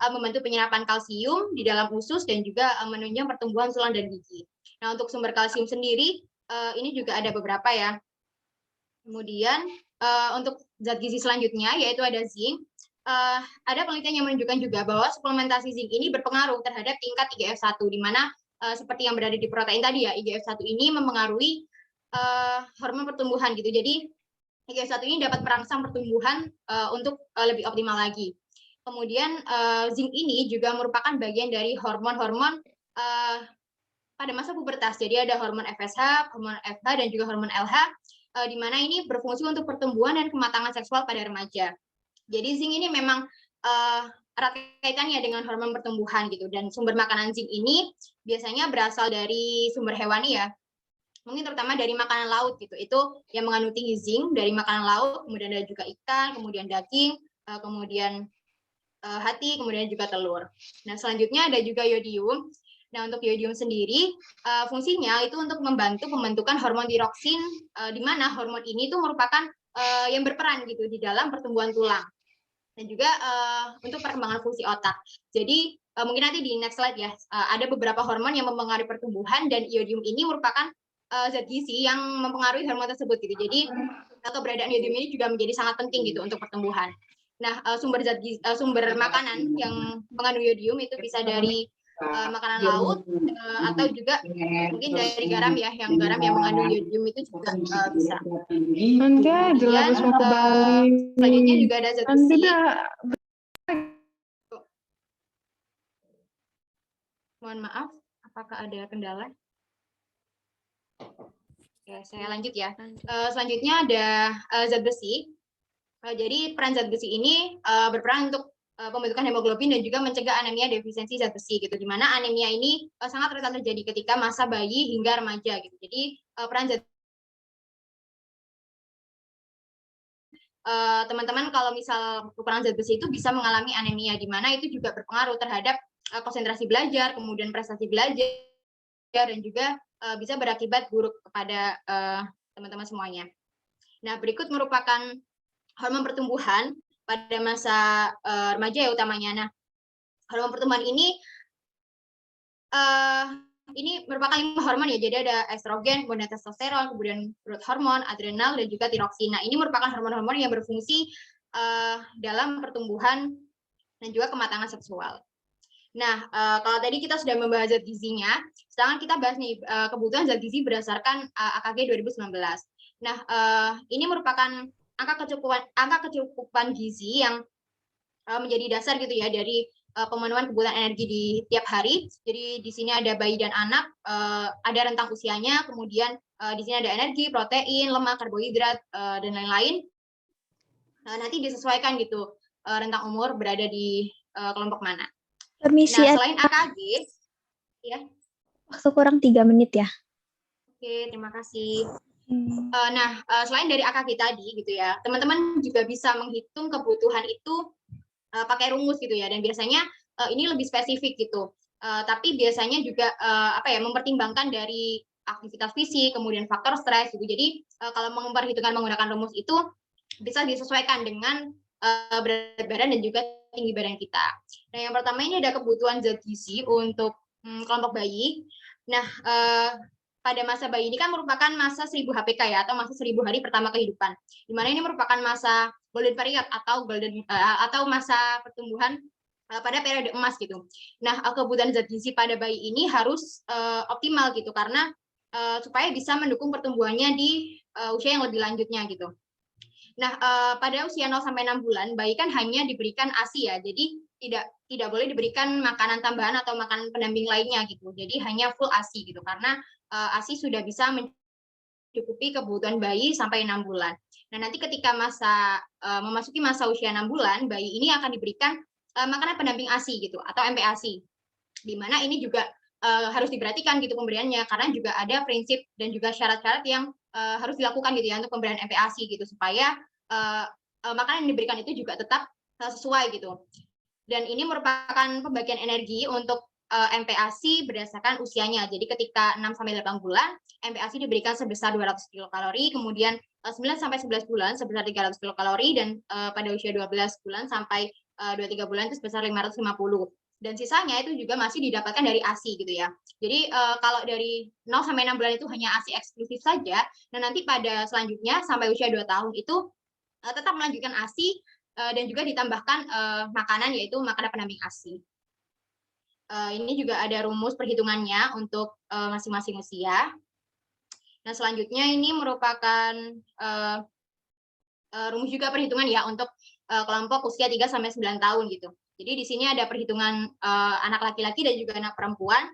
membantu penyerapan kalsium di dalam usus dan juga menunjang pertumbuhan tulang dan gigi. Nah, untuk sumber kalsium sendiri ini juga ada beberapa ya. Kemudian untuk zat gizi selanjutnya yaitu ada zinc. Ada penelitian yang menunjukkan juga bahwa suplementasi zinc ini berpengaruh terhadap tingkat IGF-1, di mana seperti yang berada di protein tadi ya, IGF-1 ini mempengaruhi hormon pertumbuhan gitu. Jadi IGF-1 ini dapat merangsang pertumbuhan untuk lebih optimal lagi. Kemudian zinc ini juga merupakan bagian dari hormon-hormon pada masa pubertas. Jadi ada hormon FSH, hormon FH, dan juga hormon LH, di mana ini berfungsi untuk pertumbuhan dan kematangan seksual pada remaja. Jadi zinc ini memang erat kaitannya dengan hormon pertumbuhan gitu, dan sumber makanan zinc ini biasanya berasal dari sumber hewani ya, mungkin terutama dari makanan laut gitu, itu yang mengandung tinggi zinc dari makanan laut, kemudian ada juga ikan, kemudian daging, kemudian hati, kemudian juga telur. Nah selanjutnya ada juga yodium. Nah untuk yodium sendiri fungsinya itu untuk membantu pembentukan hormon tiroksin, di mana hormon ini tuh merupakan yang berperan gitu di dalam pertumbuhan tulang dan juga untuk perkembangan fungsi otak. Jadi mungkin nanti di next slide ya, ada beberapa hormon yang mempengaruhi pertumbuhan dan iodium ini merupakan zat gizi yang mempengaruhi hormon tersebut gitu. Jadi keberadaan iodium ini juga menjadi sangat penting gitu untuk pertumbuhan. Nah, sumber makanan yang mengandung iodium itu bisa dari makanan laut atau juga mungkin dari garam ya, yang garam yang mengandung iodium itu juga bisa. Anda jelas mau ke Bali. Selanjutnya juga ada zat besi. Mohon maaf, apakah ada kendala? Ya, saya lanjut ya. Selanjutnya ada zat besi. Jadi peran zat besi ini berperan untuk pembentukan hemoglobin dan juga mencegah anemia defisiensi zat besi gitu. Di mana anemia ini sangat rentan terjadi ketika masa bayi hingga remaja gitu. Jadi peran zat teman-teman kalau misal kekurangan zat besi itu bisa mengalami anemia, di mana itu juga berpengaruh terhadap konsentrasi belajar, kemudian prestasi belajar, dan juga bisa berakibat buruk kepada teman-teman semuanya. Nah, berikut merupakan hormon pertumbuhan pada masa remaja ya utamanya. Nah, hormon pertumbuhan ini merupakan 5 hormon ya, jadi ada estrogen, kemudian testosteron, kemudian growth hormon, adrenal, dan juga tiroksin. Nah, ini merupakan hormon-hormon yang berfungsi dalam pertumbuhan dan juga kematangan seksual. Nah, kalau tadi kita sudah membahas zat gizinya, sekarang kita bahas nih kebutuhan zat gizi berdasarkan AKG 2019. Nah, ini merupakan angka kecukupan gizi yang menjadi dasar gitu ya dari pemenuhan kebutuhan energi di tiap hari. Jadi di sini ada bayi dan anak, ada rentang usianya, kemudian di sini ada energi, protein, lemak, karbohidrat, dan lain-lain. Nanti disesuaikan gitu rentang umur berada di kelompok mana. Permisi, Nah, selain AKG, ya. waktu kurang 3 menit ya. Oke, terima kasih. Nah, selain dari AKG tadi gitu ya, teman-teman juga bisa menghitung kebutuhan itu pakai rumus gitu ya, dan biasanya ini lebih spesifik gitu. Tapi biasanya juga mempertimbangkan dari aktivitas fisik, kemudian faktor stres gitu. Jadi kalau memperhitungkan menggunakan rumus itu bisa disesuaikan dengan berat badan dan juga tinggi badan kita. Nah, yang pertama ini ada kebutuhan zat gizi untuk kelompok bayi. Nah, pada masa bayi ini kan merupakan masa 1000 HPK ya, atau masa 1000 hari pertama kehidupan. Di mana ini merupakan masa golden period atau masa pertumbuhan pada periode emas gitu. Nah, kebutuhan zat gizi pada bayi ini harus optimal gitu, karena supaya bisa mendukung pertumbuhannya di usia yang lebih lanjutnya gitu. Nah, pada usia 0 sampai 6 bulan, bayi kan hanya diberikan ASI ya, jadi tidak boleh diberikan makanan tambahan atau makanan pendamping lainnya gitu. Jadi hanya full ASI gitu, karena ASI sudah bisa mencukupi kebutuhan bayi sampai 6 bulan. Nah, nanti ketika memasuki masa usia 6 bulan, bayi ini akan diberikan makanan pendamping ASI gitu, atau MPASI. Di mana ini juga harus diperhatikan gitu pemberiannya, karena juga ada prinsip dan juga syarat-syarat yang harus dilakukan gitu ya untuk pemberian MPASI gitu, supaya makanan yang diberikan itu juga tetap sesuai gitu. Dan ini merupakan pembagian energi untuk MPASI berdasarkan usianya. Jadi ketika 6 sampai 8 bulan, MPASI diberikan sebesar 200 kilokalori, kemudian 9 sampai 11 bulan sebesar 300 kilokalori, dan pada usia 12 bulan sampai 23 bulan itu sebesar 550. Dan sisanya itu juga masih didapatkan dari ASI gitu ya. Jadi kalau dari 0 sampai 6 bulan itu hanya ASI eksklusif saja, dan nanti pada selanjutnya sampai usia 2 tahun itu tetap melanjutkan ASI dan juga ditambahkan makanan, yaitu makanan pendamping ASI. Ini juga ada rumus perhitungannya untuk masing-masing usia. Nah, selanjutnya ini merupakan rumus juga perhitungan ya untuk kelompok usia 3 sampai 9 tahun gitu. Jadi di sini ada perhitungan anak laki-laki dan juga anak perempuan.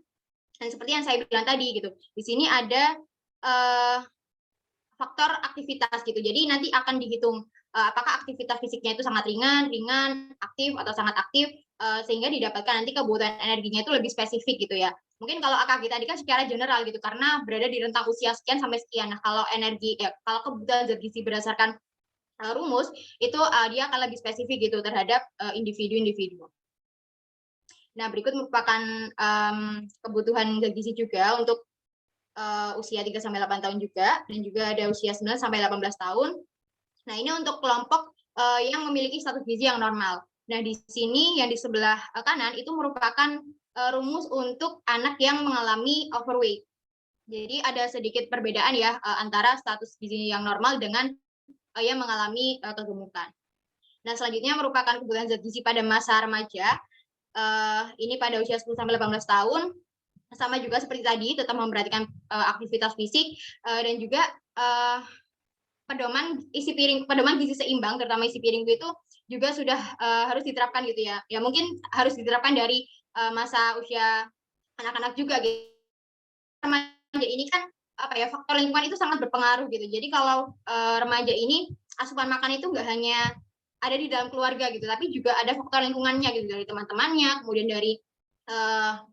Dan seperti yang saya bilang tadi gitu, di sini ada faktor aktivitas gitu. Jadi nanti akan dihitung apakah aktivitas fisiknya itu sangat ringan, aktif atau sangat aktif, sehingga didapatkan nanti kebutuhan energinya itu lebih spesifik gitu ya. Mungkin kalau AKG tadi kan secara general gitu, karena berada di rentang usia sekian sampai sekian. Nah, kalau kalau kebutuhan zat gizi berdasarkan rumus itu dia akan lebih spesifik gitu terhadap individu-individu. Nah, berikut merupakan kebutuhan zat gizi juga untuk usia 3 sampai 8 tahun juga, dan juga ada usia 9 sampai 18 tahun. Nah, ini untuk kelompok yang memiliki status gizi yang normal. Nah, di sini yang di sebelah kanan itu merupakan rumus untuk anak yang mengalami overweight. Jadi ada sedikit perbedaan ya antara status gizi yang normal dengan yang mengalami kegemukan. Nah, selanjutnya merupakan kebutuhan zat gizi pada masa remaja. Ini pada usia 10 sampai 18 tahun. Sama juga seperti tadi, tetap memperhatikan aktivitas fisik dan juga pedoman gizi seimbang, terutama isi piring itu juga sudah harus diterapkan gitu ya. Ya mungkin harus diterapkan dari masa usia anak-anak juga gitu. Remaja ini kan faktor lingkungan itu sangat berpengaruh gitu. Jadi kalau remaja ini asupan makan itu nggak hanya ada di dalam keluarga gitu, tapi juga ada faktor lingkungannya gitu, dari teman-temannya, kemudian dari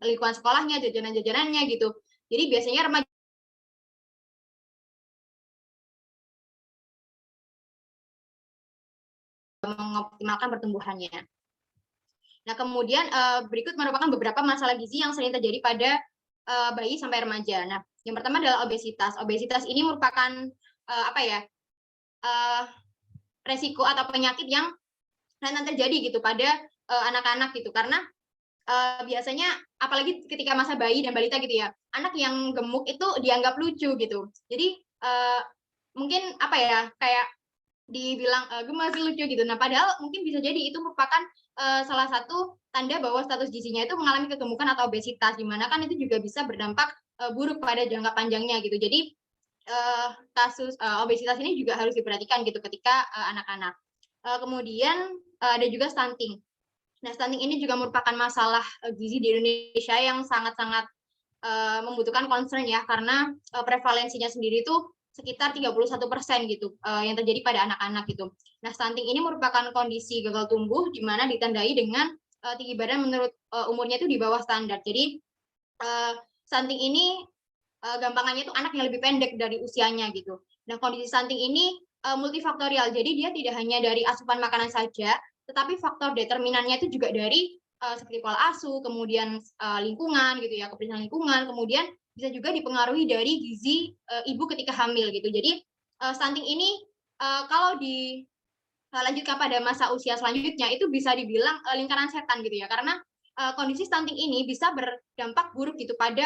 lingkungan sekolahnya, jajanan-jajanannya gitu. Jadi biasanya remaja mengoptimalkan pertumbuhannya. Nah, kemudian berikut merupakan beberapa masalah gizi yang sering terjadi pada bayi sampai remaja. Nah, yang pertama adalah obesitas. Obesitas ini merupakan resiko atau penyakit yang rentan terjadi gitu pada anak-anak gitu. Karena biasanya apalagi ketika masa bayi dan balita gitu ya, anak yang gemuk itu dianggap lucu gitu. Jadi mungkin apa ya, kayak dibilang gemas lucu gitu. Nah, padahal mungkin bisa jadi itu merupakan salah satu tanda bahwa status gizinya itu mengalami kegemukan atau obesitas, di mana kan itu juga bisa berdampak buruk pada jangka panjangnya gitu. Jadi kasus obesitas ini juga harus diperhatikan gitu ketika anak-anak. Kemudian ada juga stunting. Nah, stunting ini juga merupakan masalah gizi di Indonesia yang sangat-sangat membutuhkan concern ya, karena prevalensinya sendiri itu sekitar 31% gitu yang terjadi pada anak-anak gitu. Nah, stunting ini merupakan kondisi gagal tumbuh di mana ditandai dengan tinggi badan menurut umurnya itu di bawah standar. Jadi stunting ini gampangannya itu anak yang lebih pendek dari usianya gitu. Nah, kondisi stunting ini multifaktorial. Jadi dia tidak hanya dari asupan makanan saja, tetapi faktor determinannya itu juga dari seperti pola asuh, kemudian lingkungan gitu ya, kebersihan lingkungan, kemudian bisa juga dipengaruhi dari gizi ibu ketika hamil gitu. Jadi stunting ini kalau dilanjutkan pada masa usia selanjutnya itu bisa dibilang lingkaran setan gitu ya, karena kondisi stunting ini bisa berdampak buruk gitu pada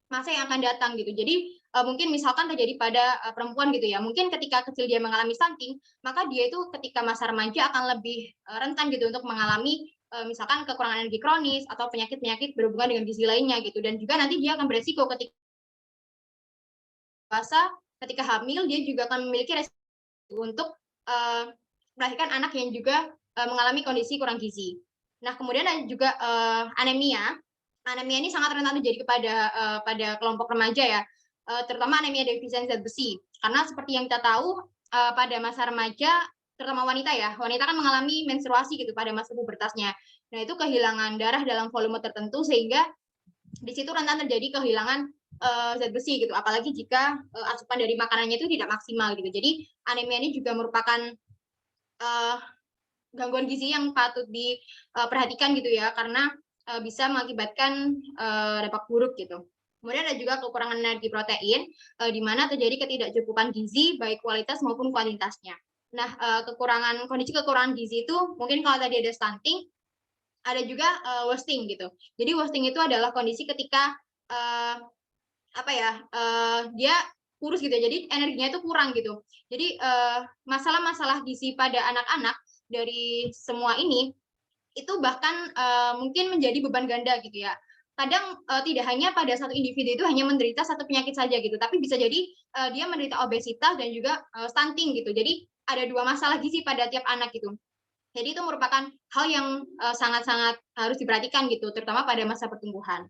masa yang akan datang gitu. Jadi mungkin misalkan terjadi pada perempuan gitu ya, mungkin ketika kecil dia mengalami stunting, maka dia itu ketika masa remaja akan lebih rentan gitu untuk mengalami misalkan kekurangan energi kronis atau penyakit-penyakit berhubungan dengan gizi lainnya gitu. Dan juga nanti dia akan beresiko ketika dewasa, ketika hamil dia juga akan memiliki resiko untuk melahirkan anak yang juga mengalami kondisi kurang gizi. Nah, kemudian ada juga anemia. Anemia ini sangat rentan terjadi pada kelompok remaja ya, terutama anemia defisiensi zat besi. Karena seperti yang kita tahu pada masa remaja, terutama wanita ya, wanita kan mengalami menstruasi gitu pada masa pubertasnya. Nah, itu kehilangan darah dalam volume tertentu sehingga di situ rentan terjadi kehilangan zat besi gitu. Apalagi jika asupan dari makanannya itu tidak maksimal gitu. Jadi anemia ini juga merupakan gangguan gizi yang patut diperhatikan gitu ya, karena bisa mengakibatkan dampak buruk gitu. Kemudian ada juga kekurangan energi protein, di mana terjadi ketidakcukupan gizi baik kualitas maupun kuantitasnya. Nah, kondisi kekurangan gizi itu mungkin kalau tadi ada stunting, ada juga wasting gitu. Jadi wasting itu adalah kondisi ketika dia kurus gitu, jadi energinya itu kurang gitu. Jadi masalah-masalah gizi pada anak-anak dari semua ini itu bahkan mungkin menjadi beban ganda gitu ya. Kadang tidak hanya pada satu individu itu hanya menderita satu penyakit saja gitu, tapi bisa jadi dia menderita obesitas dan juga stunting gitu. Jadi ada dua masalah gizi pada tiap anak gitu. Jadi itu merupakan hal yang sangat-sangat harus diperhatikan gitu, terutama pada masa pertumbuhan.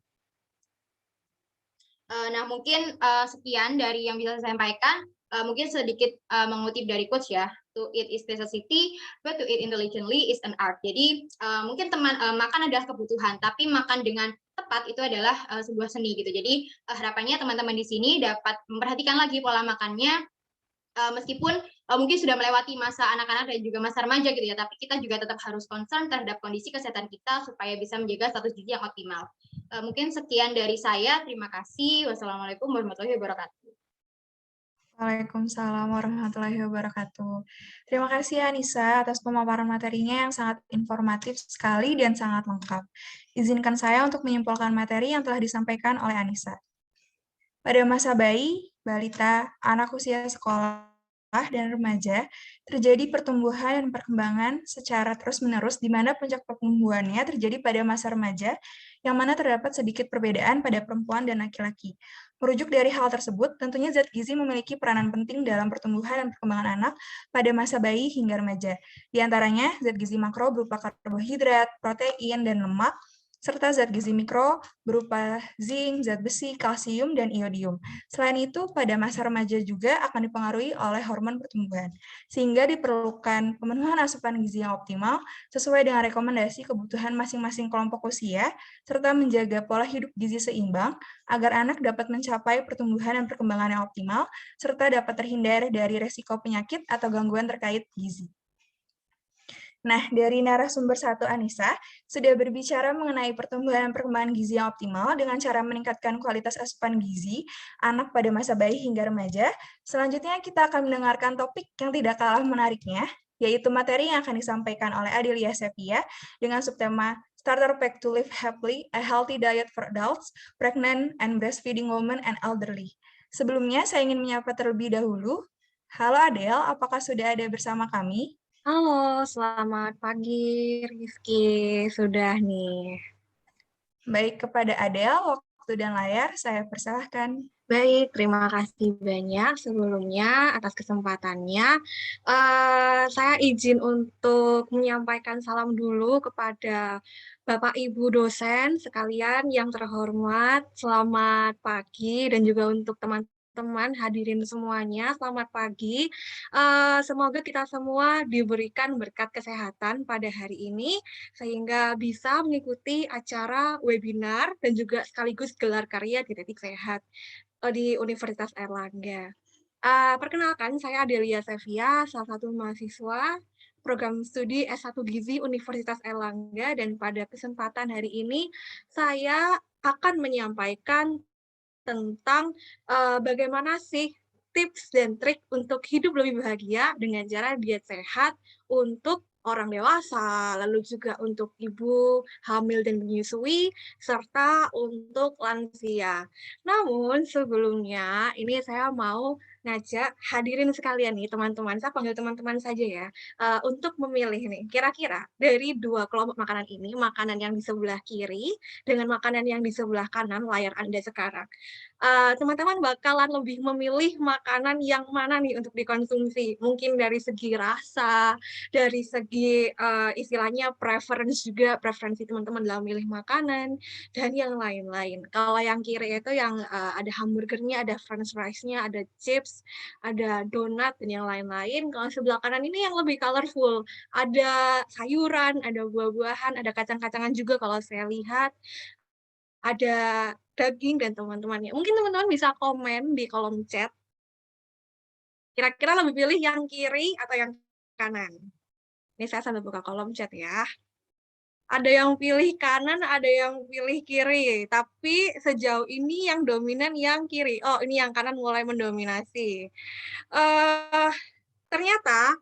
Nah, mungkin sekian dari yang bisa saya sampaikan. Mungkin sedikit mengutip dari quotes ya. To eat is necessity, but to eat intelligently is an art. Jadi mungkin makan adalah kebutuhan, tapi makan dengan tepat itu adalah sebuah seni gitu. Jadi harapannya teman-teman di sini dapat memperhatikan lagi pola makannya, meskipun mungkin sudah melewati masa anak-anak dan juga masa remaja gitu ya, tapi kita juga tetap harus concern terhadap kondisi kesehatan kita supaya bisa menjaga status gizi yang optimal. Mungkin sekian dari saya. Terima kasih. Wassalamualaikum warahmatullahi wabarakatuh. Waalaikumsalam warahmatullahi wabarakatuh. Terima kasih Anissa atas pemaparan materinya yang sangat informatif sekali dan sangat lengkap. Izinkan saya untuk menyimpulkan materi yang telah disampaikan oleh Anissa. Pada masa bayi, balita, anak usia sekolah, dan remaja, terjadi pertumbuhan dan perkembangan secara terus-menerus di mana puncak pertumbuhannya terjadi pada masa remaja, yang mana terdapat sedikit perbedaan pada perempuan dan laki-laki. Merujuk dari hal tersebut, tentunya zat gizi memiliki peranan penting dalam pertumbuhan dan perkembangan anak pada masa bayi hingga remaja. Di antaranya, zat gizi makro berupa karbohidrat, protein, dan lemak, serta zat gizi mikro berupa zinc, zat besi, kalsium, dan iodium. Selain itu, pada masa remaja juga akan dipengaruhi oleh hormon pertumbuhan, sehingga diperlukan pemenuhan asupan gizi yang optimal sesuai dengan rekomendasi kebutuhan masing-masing kelompok usia, serta menjaga pola hidup gizi seimbang agar anak dapat mencapai pertumbuhan dan perkembangan yang optimal, serta dapat terhindar dari resiko penyakit atau gangguan terkait gizi. Nah, dari narasumber 1 Anissa, sudah berbicara mengenai pertumbuhan perkembangan gizi yang optimal dengan cara meningkatkan kualitas asupan gizi anak pada masa bayi hingga remaja. Selanjutnya kita akan mendengarkan topik yang tidak kalah menariknya, yaitu materi yang akan disampaikan oleh Adelia Sepia dengan subtema Starter Pack to Live Happily, A Healthy Diet for Adults, Pregnant and Breastfeeding Women and Elderly. Sebelumnya, saya ingin menyapa terlebih dahulu. Halo Adele, apakah sudah ada bersama kami? Halo, selamat pagi Rizky. Sudah nih. Baik, kepada Adele, waktu dan layar saya persilahkan. Baik, terima kasih banyak sebelumnya atas kesempatannya. Saya izin untuk menyampaikan salam dulu kepada Bapak Ibu dosen sekalian yang terhormat. Selamat pagi dan juga untuk teman-teman hadirin semuanya, selamat pagi. Semoga kita semua diberikan berkat kesehatan pada hari ini, sehingga bisa mengikuti acara webinar dan juga sekaligus gelar karya Dietetik Sehat di Universitas Airlangga. Perkenalkan, saya Adelia Sevia, salah satu mahasiswa program studi S1 Gizi Universitas Airlangga, dan pada kesempatan hari ini saya akan menyampaikan tentang bagaimana sih tips dan trik untuk hidup lebih bahagia dengan cara diet sehat untuk orang dewasa, lalu juga untuk ibu hamil dan menyusui, serta untuk lansia. Namun sebelumnya ini saya mau ngajak hadirin sekalian nih teman-teman, saya panggil teman-teman saja ya, untuk memilih nih kira-kira dari 2 kelompok makanan ini, makanan yang di sebelah kiri dengan makanan yang di sebelah kanan layar Anda sekarang. Teman-teman bakalan lebih memilih makanan yang mana nih untuk dikonsumsi? Mungkin dari segi rasa, dari segi, istilahnya preferensi teman-teman dalam memilih makanan, dan yang lain-lain. Kalau yang kiri itu yang, ada hamburgernya, ada french fries-nya, ada chips, ada donat, dan yang lain-lain. Kalau sebelah kanan ini yang lebih colorful, ada sayuran, ada buah-buahan, ada kacang-kacangan juga kalau saya lihat, ada daging dan teman-temannya. Mungkin teman-teman bisa komen di kolom chat, kira-kira lebih pilih yang kiri atau yang kanan? Ini saya sambil buka kolom chat ya. Ada yang pilih kanan, ada yang pilih kiri, tapi sejauh ini yang dominan yang kiri. Oh, ini yang kanan mulai mendominasi. Eh, Ternyata,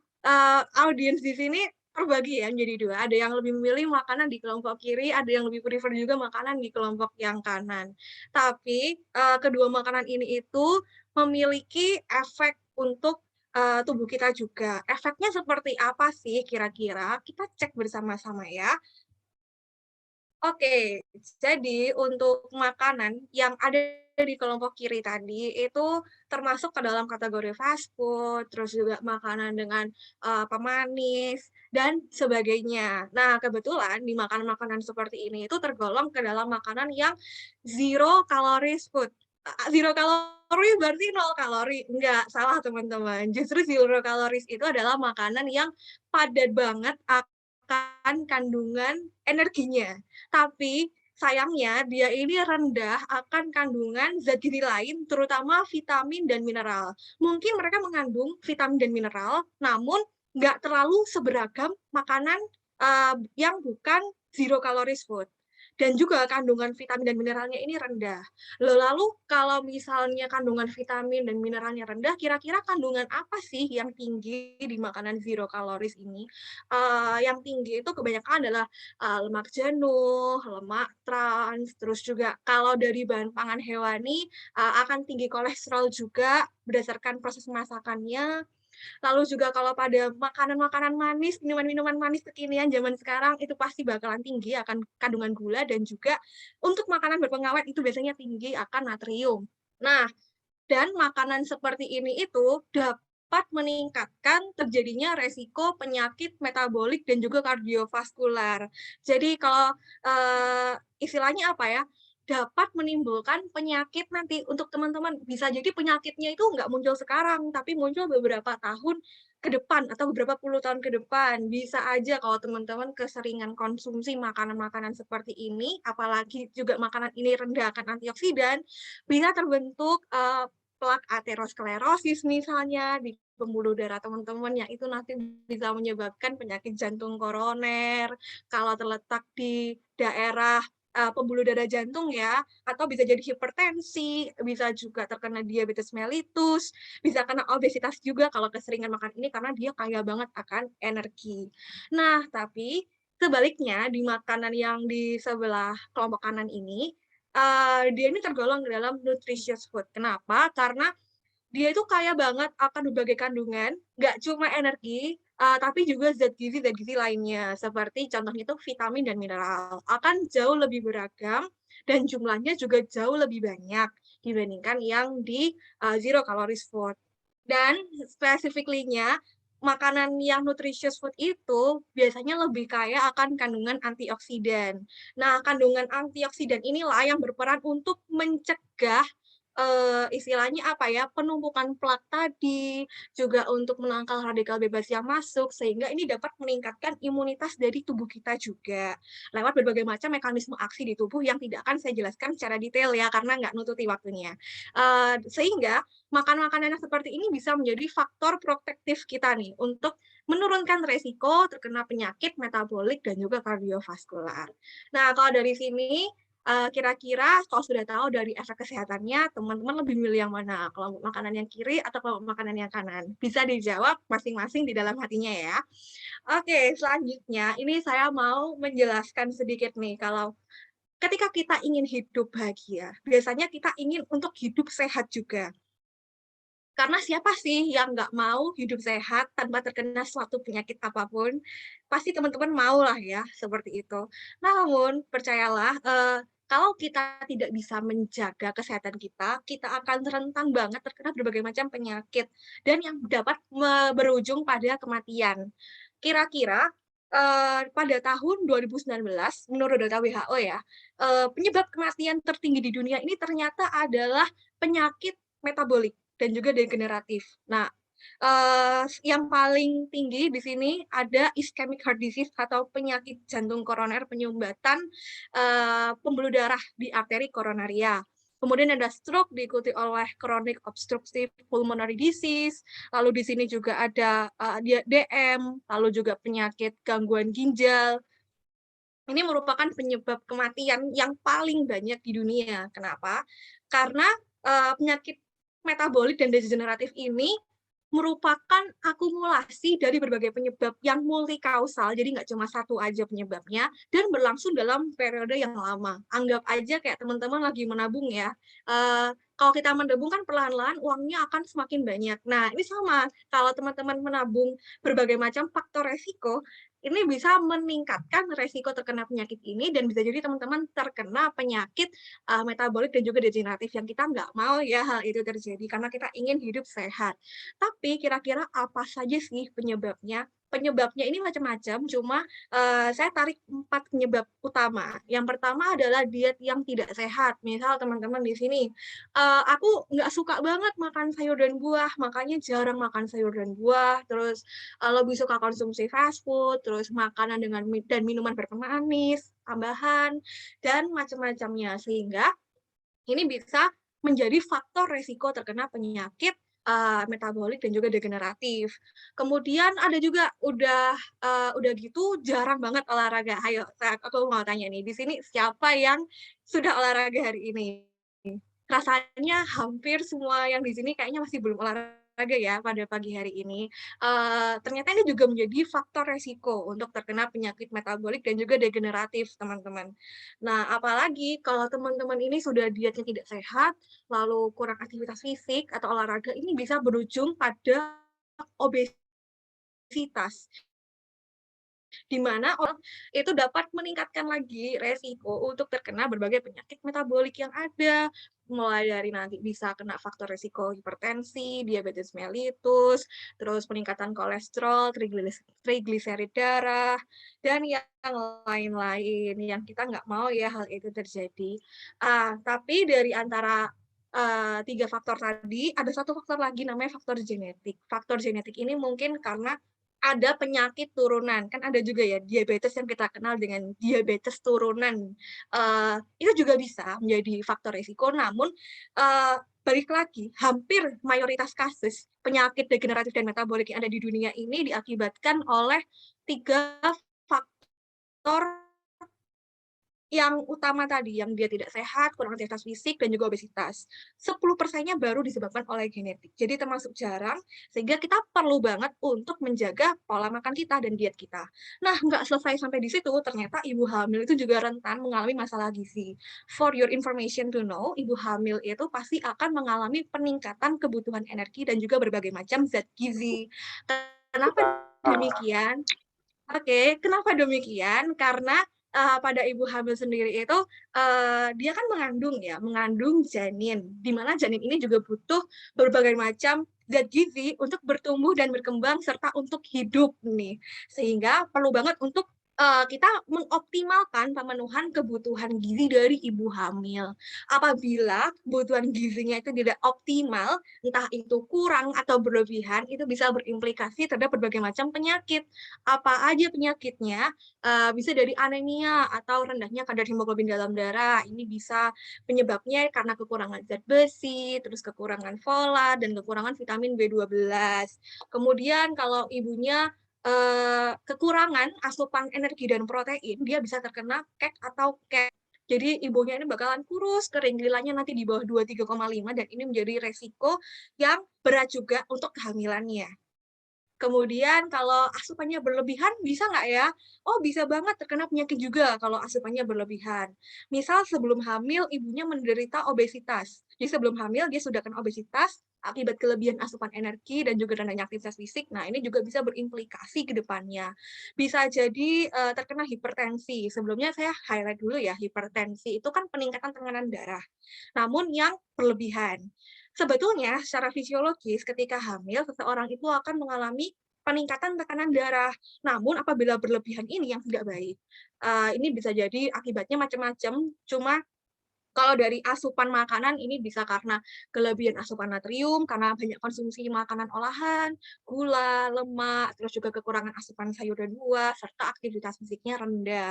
audiens di sini terbagi ya menjadi 2, ada yang lebih memilih makanan di kelompok kiri, ada yang lebih prefer juga makanan di kelompok yang kanan. Tapi, kedua makanan ini itu memiliki efek untuk, tubuh kita juga. Efeknya seperti apa sih kira-kira? Kita cek bersama-sama ya. Oke, jadi untuk makanan yang ada di kelompok kiri tadi, itu termasuk ke dalam kategori fast food, terus juga makanan dengan, pemanis, dan sebagainya. Nah, kebetulan di makanan-makanan seperti ini itu tergolong ke dalam makanan yang zero calories food. Zero kalori berarti 0 kalori, enggak, salah teman-teman. Justru zero calories itu adalah makanan yang padat banget akan kandungan energinya. Tapi sayangnya dia ini rendah akan kandungan zat gizi lain, terutama vitamin dan mineral. Mungkin mereka mengandung vitamin dan mineral, namun nggak terlalu seberagam makanan yang bukan zero calories food. Dan juga kandungan vitamin dan mineralnya ini rendah. Lalu kalau misalnya kandungan vitamin dan mineralnya rendah, kira-kira kandungan apa sih yang tinggi di makanan zero calories ini? Yang tinggi itu kebanyakan adalah lemak jenuh, lemak trans, terus juga kalau dari bahan pangan hewani akan tinggi kolesterol juga berdasarkan proses masakannya. Lalu juga kalau pada makanan-makanan manis, minuman-minuman manis kekinian zaman sekarang itu pasti bakalan tinggi akan kandungan gula, dan juga untuk makanan berpengawet itu biasanya tinggi akan natrium. Nah, dan makanan seperti ini itu dapat meningkatkan terjadinya resiko penyakit metabolik dan juga kardiovaskular. Jadi kalau istilahnya apa ya, dapat menimbulkan penyakit nanti untuk teman-teman. Bisa jadi penyakitnya itu nggak muncul sekarang, tapi muncul beberapa tahun ke depan atau beberapa puluh tahun ke depan. Bisa aja kalau teman-teman keseringan konsumsi makanan-makanan seperti ini, apalagi juga makanan ini rendah akan antioksidan, bisa terbentuk plak aterosklerosis misalnya, pembuluh darah teman-teman yang itu nanti bisa menyebabkan penyakit jantung koroner kalau terletak di daerah pembuluh darah jantung ya, atau bisa jadi hipertensi, bisa juga terkena diabetes mellitus, bisa kena obesitas juga kalau keseringan makan ini karena dia kaya banget akan energi. Nah, tapi sebaliknya di makanan yang di sebelah kelompok kanan ini, dia ini tergolong dalam nutritious food. Kenapa? Karena dia itu kaya banget akan berbagai kandungan, nggak cuma energi, tapi juga zat gizi lainnya, seperti contohnya itu vitamin dan mineral, akan jauh lebih beragam dan jumlahnya juga jauh lebih banyak dibandingkan yang di zero calories food. Dan specifically-nya, makanan yang nutritious food itu biasanya lebih kaya akan kandungan antioksidan. Nah, kandungan antioksidan inilah yang berperan untuk mencegah istilahnya apa ya, penumpukan plak tadi, juga untuk menangkal radikal bebas yang masuk, sehingga ini dapat meningkatkan imunitas dari tubuh kita juga, lewat berbagai macam mekanisme aksi di tubuh yang tidak akan saya jelaskan secara detail ya, karena nggak nututi waktunya. Sehingga makan makanan yang seperti ini bisa menjadi faktor protektif kita nih, untuk menurunkan resiko terkena penyakit metabolik dan juga kardiovaskular. Nah, kalau dari sini kira-kira kalau sudah tahu dari efek kesehatannya, teman-teman lebih milih yang mana? Kelompok makanan yang kiri atau kelompok makanan yang kanan? Bisa dijawab masing-masing di dalam hatinya ya. Oke, selanjutnya ini saya mau menjelaskan sedikit nih, kalau ketika kita ingin hidup bahagia, biasanya kita ingin untuk hidup sehat juga. Karena siapa sih yang nggak mau hidup sehat tanpa terkena suatu penyakit apapun? Pasti teman-teman mau lah ya, seperti itu. Namun, percayalah, kalau kita tidak bisa menjaga kesehatan kita, kita akan rentan banget terkena berbagai macam penyakit, dan yang dapat berujung pada kematian. Kira-kira, pada tahun 2019, menurut data WHO ya, penyebab kematian tertinggi di dunia ini ternyata adalah penyakit metabolik dan juga degeneratif. Nah, yang paling tinggi di sini ada ischemic heart disease atau penyakit jantung koroner penyumbatan pembuluh darah di arteri koronaria. Kemudian ada stroke diikuti oleh chronic obstructive pulmonary disease, lalu di sini juga ada DM, lalu juga penyakit gangguan ginjal. Ini merupakan penyebab kematian yang paling banyak di dunia. Kenapa? Karena penyakit metabolik dan degeneratif ini merupakan akumulasi dari berbagai penyebab yang multikausal, jadi nggak cuma satu aja penyebabnya, dan berlangsung dalam periode yang lama. Anggap aja kayak teman-teman lagi menabung ya, kalau kita menabung kan perlahan-lahan uangnya akan semakin banyak. Nah, ini sama, kalau teman-teman menabung berbagai macam faktor resiko, ini bisa meningkatkan resiko terkena penyakit ini, dan bisa jadi teman-teman terkena penyakit metabolik dan juga degeneratif yang kita nggak mau ya hal itu terjadi, karena kita ingin hidup sehat. Tapi kira-kira apa saja sih penyebabnya? Penyebabnya ini macam-macam, cuma saya tarik 4 penyebab utama. Yang pertama adalah diet yang tidak sehat. Misal teman-teman di sini, aku nggak suka banget makan sayur dan buah, makanya jarang makan sayur dan buah, terus lebih suka konsumsi fast food, terus makanan dengan dan minuman berpemanis, tambahan, dan macam-macamnya. Sehingga ini bisa menjadi faktor resiko terkena penyakit metabolik dan juga degeneratif. Kemudian ada juga udah gitu jarang banget olahraga. Ayo, aku mau tanya nih, di sini siapa yang sudah olahraga hari ini? Rasanya hampir semua yang di sini kayaknya masih belum olahraga ya pada pagi hari ini. Ternyata ini juga menjadi faktor resiko untuk terkena penyakit metabolik dan juga degeneratif, teman-teman. Nah, apalagi kalau teman-teman ini sudah dietnya tidak sehat, lalu kurang aktivitas fisik atau olahraga, ini bisa berujung pada obesitas, di mana orang itu dapat meningkatkan lagi resiko untuk terkena berbagai penyakit metabolik yang ada, mulai dari nanti bisa kena faktor resiko hipertensi, diabetes mellitus, terus peningkatan kolesterol, trigliserid darah, dan yang lain-lain yang kita nggak mau ya hal itu terjadi. Tapi dari antara 3 faktor tadi, ada satu faktor lagi namanya faktor genetik. Faktor genetik ini mungkin karena ada penyakit turunan, kan ada juga ya diabetes yang kita kenal dengan diabetes turunan, itu juga bisa menjadi faktor resiko, namun balik lagi, hampir mayoritas kasus penyakit degeneratif dan metabolik yang ada di dunia ini diakibatkan oleh 3 faktor yang utama tadi, yang dia tidak sehat, kurang aktivitas fisik, dan juga obesitas. 10%-nya baru disebabkan oleh genetik. Jadi termasuk jarang, sehingga kita perlu banget untuk menjaga pola makan kita dan diet kita. Nah, nggak selesai sampai di situ, ternyata ibu hamil itu juga rentan mengalami masalah gizi. For your information to know, ibu hamil itu pasti akan mengalami peningkatan kebutuhan energi dan juga berbagai macam zat gizi. Kenapa demikian? Oke, kenapa demikian? Karena pada ibu hamil sendiri itu dia kan mengandung janin, di mana janin ini juga butuh berbagai macam zat gizi untuk bertumbuh dan berkembang serta untuk hidup nih. Sehingga perlu banget untuk kita mengoptimalkan pemenuhan kebutuhan gizi dari ibu hamil. Apabila kebutuhan gizinya itu tidak optimal, entah itu kurang atau berlebihan, itu bisa berimplikasi terhadap berbagai macam penyakit. Apa aja penyakitnya? Bisa dari anemia atau rendahnya kadar hemoglobin dalam darah. Ini bisa penyebabnya karena kekurangan zat besi, terus kekurangan folat, dan kekurangan vitamin B12. Kemudian kalau ibunya kekurangan asupan energi dan protein, dia bisa terkena kek atau kek. Jadi ibunya ini bakalan kurus, kering, gilanya nanti di bawah 23,5, dan ini menjadi resiko yang berat juga untuk kehamilannya. Kemudian kalau asupannya berlebihan bisa nggak ya? Oh, bisa banget terkena penyakit juga kalau asupannya berlebihan. Misal sebelum hamil ibunya menderita obesitas. Jadi sebelum hamil dia sudah kena obesitas akibat kelebihan asupan energi dan juga rendahnya aktivitas fisik. Nah, ini juga bisa berimplikasi ke depannya. Bisa jadi terkena hipertensi. Sebelumnya saya highlight dulu ya, hipertensi itu kan peningkatan tekanan darah. Namun yang berlebihan. Sebetulnya secara fisiologis ketika hamil seseorang itu akan mengalami peningkatan tekanan darah. Namun apabila berlebihan ini yang tidak baik. Ini bisa jadi akibatnya macam-macam. Cuma kalau dari asupan makanan ini bisa karena kelebihan asupan natrium, karena banyak konsumsi makanan olahan, gula, lemak, terus juga kekurangan asupan sayur dan buah, serta aktivitas fisiknya rendah.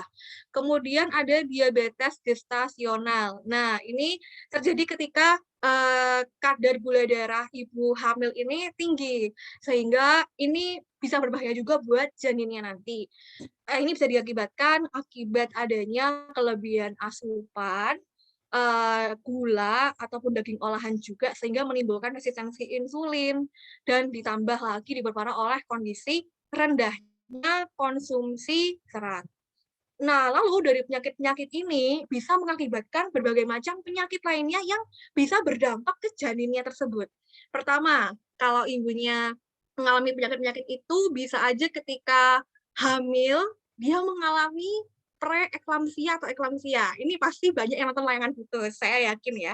Kemudian ada diabetes gestasional. Nah, ini terjadi ketika kadar gula darah ibu hamil ini tinggi, sehingga ini bisa berbahaya juga buat janinnya nanti. Ini bisa diakibatkan akibat adanya kelebihan asupan, gula ataupun daging olahan juga sehingga menimbulkan resistensi insulin dan ditambah lagi diperparah oleh kondisi rendahnya konsumsi serat. Nah, lalu dari penyakit-penyakit ini bisa mengakibatkan berbagai macam penyakit lainnya yang bisa berdampak ke janinnya tersebut. Pertama, kalau ibunya mengalami penyakit-penyakit itu bisa aja ketika hamil dia mengalami preeklamsia atau eklamsia. Ini pasti banyak yang nonton layangan putus, saya yakin ya.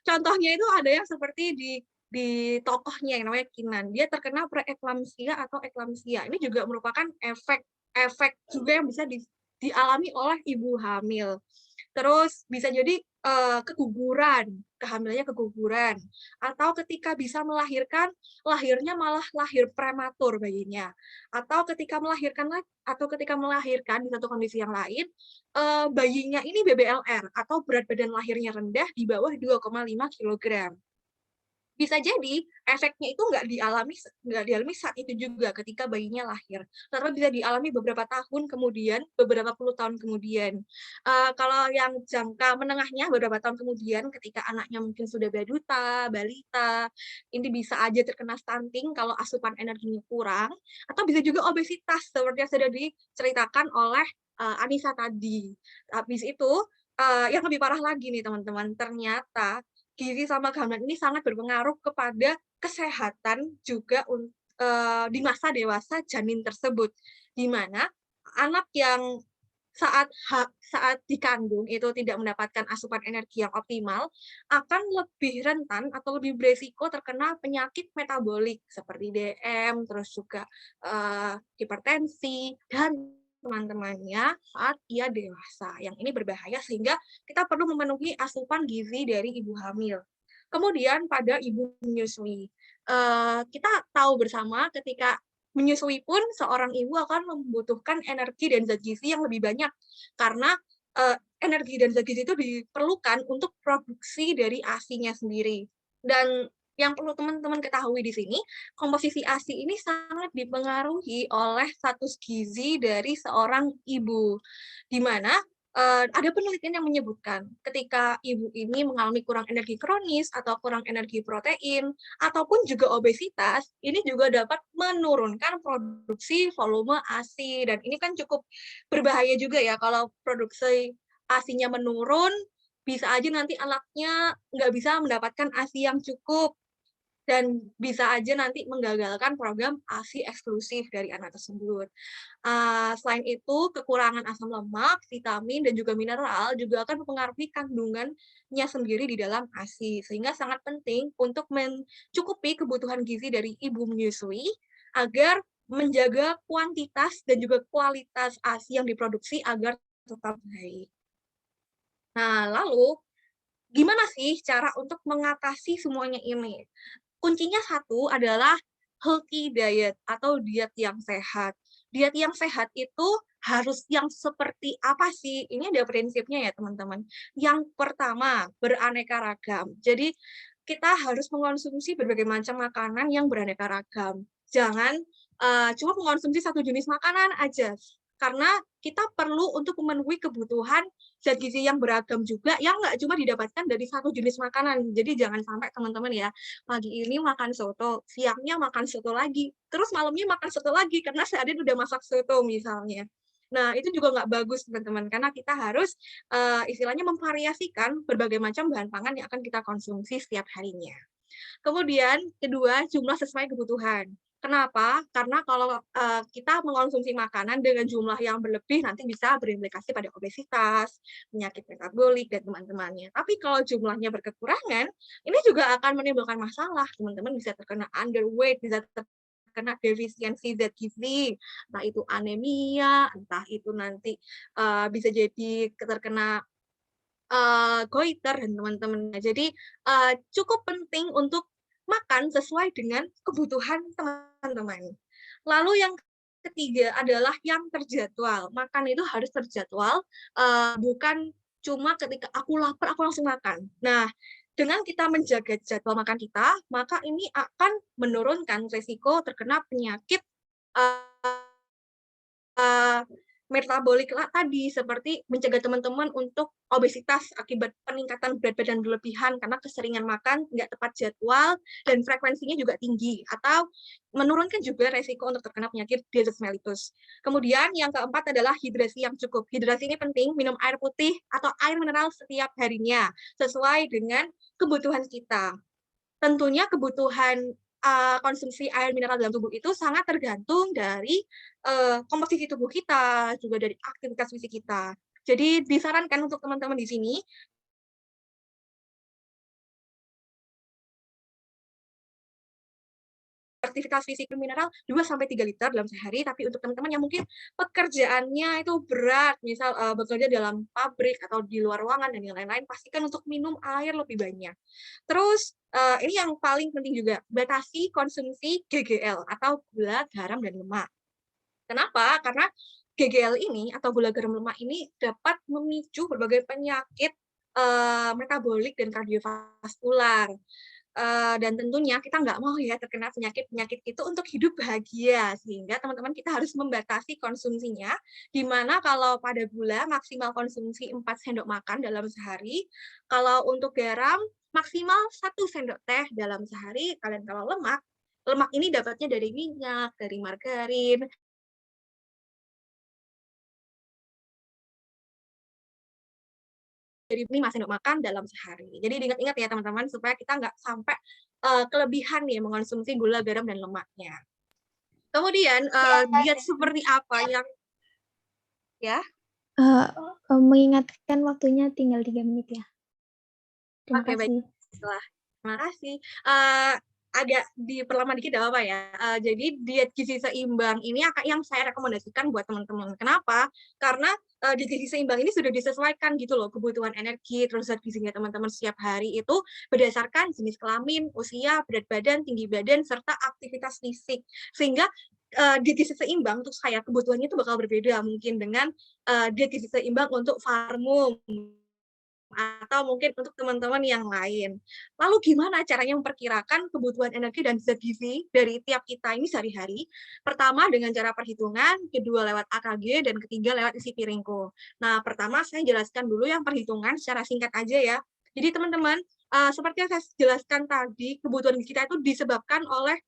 Contohnya itu ada yang seperti di tokohnya yang namanya Kinan. Dia terkena preeklamsia atau eklamsia. Ini juga merupakan efek juga yang bisa dialami oleh ibu hamil. Terus bisa jadi keguguran, kehamilannya keguguran, atau ketika bisa melahirkan, lahirnya malah lahir prematur bayinya, atau ketika melahirkan di satu kondisi yang lain, bayinya ini BBLR atau berat badan lahirnya rendah di bawah 2,5 kg. Bisa jadi efeknya itu nggak dialami saat itu juga ketika bayinya lahir, tapi bisa dialami beberapa tahun kemudian, beberapa puluh tahun kemudian. Kalau yang jangka menengahnya beberapa tahun kemudian ketika anaknya mungkin sudah balita, ini bisa aja terkena stunting kalau asupan energinya kurang, atau bisa juga obesitas seperti yang sudah diceritakan oleh Anissa tadi. Habis itu yang lebih parah lagi nih teman-teman, ternyata gizi sama kehamilan ini sangat berpengaruh kepada kesehatan juga di masa dewasa janin tersebut, di mana anak yang saat dikandung itu tidak mendapatkan asupan energi yang optimal akan lebih rentan atau lebih beresiko terkena penyakit metabolik seperti DM, terus juga hipertensi dan teman-temannya saat ia dewasa. Yang ini berbahaya sehingga kita perlu memenuhi asupan gizi dari ibu hamil. Kemudian pada ibu menyusui, kita tahu bersama ketika menyusui pun seorang ibu akan membutuhkan energi dan zat gizi yang lebih banyak karena energi dan zat gizi itu diperlukan untuk produksi dari ASI-nya sendiri. Dan yang perlu teman-teman ketahui di sini, komposisi ASI ini sangat dipengaruhi oleh status gizi dari seorang ibu, di mana ada penelitian yang menyebutkan ketika ibu ini mengalami kurang energi kronis atau kurang energi protein, ataupun juga obesitas, ini juga dapat menurunkan produksi volume ASI. Dan ini kan cukup berbahaya juga ya kalau produksi ASI-nya menurun, bisa aja nanti anaknya nggak bisa mendapatkan ASI yang cukup, dan bisa aja nanti menggagalkan program ASI eksklusif dari anak tersebut. Selain itu, kekurangan asam lemak, vitamin, dan juga mineral juga akan mempengaruhi kandungannya sendiri di dalam ASI, sehingga sangat penting untuk mencukupi kebutuhan gizi dari ibu menyusui agar menjaga kuantitas dan juga kualitas ASI yang diproduksi agar tetap baik. Nah, lalu gimana sih cara untuk mengatasi semuanya ini? Kuncinya satu adalah healthy diet atau diet yang sehat. Diet yang sehat itu harus yang seperti apa sih? Ini ada prinsipnya ya teman-teman. Yang pertama, beraneka ragam. Jadi kita harus mengonsumsi berbagai macam makanan yang beraneka ragam. Jangan cuma mengonsumsi satu jenis makanan aja. Karena kita perlu untuk memenuhi kebutuhan zat gizi yang beragam juga, yang nggak cuma didapatkan dari satu jenis makanan. Jadi jangan sampai teman-teman ya, pagi ini makan soto, siangnya makan soto lagi, terus malamnya makan soto lagi, karena sehari udah masak soto misalnya. Nah, itu juga nggak bagus teman-teman, karena kita harus istilahnya memvariasikan berbagai macam bahan pangan yang akan kita konsumsi setiap harinya. Kemudian kedua, jumlah sesuai kebutuhan. Kenapa? Karena kalau kita mengkonsumsi makanan dengan jumlah yang berlebih nanti bisa berimplikasi pada obesitas, penyakit metabolik, dan teman-temannya. Tapi kalau jumlahnya berkekurangan, ini juga akan menimbulkan masalah. Teman-teman bisa terkena underweight, bisa terkena defisiensi zat gizi, entah itu anemia, entah itu nanti bisa jadi terkena goiter dan teman-temannya. Jadi cukup penting untuk makan sesuai dengan kebutuhan teman-teman. Lalu yang ketiga adalah yang terjadwal. Makan itu harus terjadwal, bukan cuma ketika aku lapar aku langsung makan. Nah, dengan kita menjaga jadwal makan kita, maka ini akan menurunkan risiko terkena penyakit metabolik tadi, seperti mencegah teman-teman untuk obesitas akibat peningkatan berat badan berlebihan karena keseringan makan, nggak tepat jadwal, dan frekuensinya juga tinggi, atau menurunkan juga resiko untuk terkena penyakit diabetes mellitus. Kemudian yang keempat adalah hidrasi yang cukup. Hidrasi ini penting, minum air putih atau air mineral setiap harinya, sesuai dengan kebutuhan kita. Tentunya kebutuhan konsumsi air mineral dalam tubuh itu sangat tergantung dari komposisi tubuh kita, juga dari aktivitas fisik kita. Jadi disarankan untuk teman-teman di sini aktivitas fisik mineral 2-3 liter dalam sehari, tapi untuk teman-teman yang mungkin pekerjaannya itu berat, misal bekerja dalam pabrik atau di luar ruangan dan yang lain-lain, pastikan untuk minum air lebih banyak. Terus ini yang paling penting juga, batasi konsumsi GGL atau gula, garam, dan lemak. Kenapa? Karena GGL ini atau gula, garam, lemak ini dapat memicu berbagai penyakit metabolik dan kardiovaskular. Dan tentunya kita nggak mau ya terkena penyakit-penyakit itu untuk hidup bahagia, sehingga teman-teman kita harus membatasi konsumsinya, di mana kalau pada gula maksimal konsumsi 4 sendok makan dalam sehari, kalau untuk garam maksimal 1 sendok teh dalam sehari, dan kalau lemak ini dapatnya dari minyak, dari margarin, dari 5 sendok makan dalam sehari. Jadi diingat-ingat ya teman-teman, supaya kita nggak sampai kelebihan nih mengonsumsi gula, garam, dan lemaknya. Kemudian diet seperti apa yang ya? Mengingatkan waktunya tinggal 3 menit ya. Terima Oke, baik. kasih. Terima kasih. Agak diperlama dikit apa ya. Jadi diet gizi seimbang ini yang saya rekomendasikan buat teman-teman. Kenapa? Karena diet gizi seimbang ini sudah disesuaikan gitu loh, kebutuhan energi, terus zat gizinya teman-teman setiap hari itu berdasarkan jenis kelamin, usia, berat badan, tinggi badan, serta aktivitas fisik. Sehingga diet gizi seimbang untuk saya kebutuhannya itu bakal berbeda mungkin dengan diet gizi seimbang untuk Farmum atau mungkin untuk teman-teman yang lain. Lalu gimana caranya memperkirakan kebutuhan energi dan zat gizi dari tiap kita ini sehari-hari? Pertama dengan cara perhitungan, kedua lewat AKG, dan ketiga lewat isi piringku. Nah, pertama saya jelaskan dulu yang perhitungan secara singkat aja ya. Jadi teman-teman, seperti yang saya jelaskan tadi, kebutuhan kita itu disebabkan oleh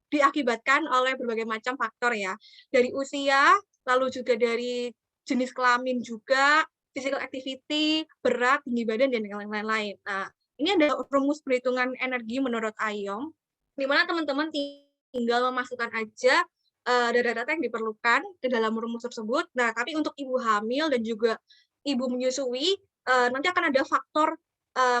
diakibatkan oleh berbagai macam faktor ya. Dari usia, lalu juga dari jenis kelamin juga, physical activity, berat, tinggi badan, dan yang lain-lain. Nah, ini ada rumus perhitungan energi menurut IOM, di mana teman-teman tinggal memasukkan aja data-data yang diperlukan ke dalam rumus tersebut. Nah, tapi untuk ibu hamil dan juga ibu menyusui, nanti akan ada faktor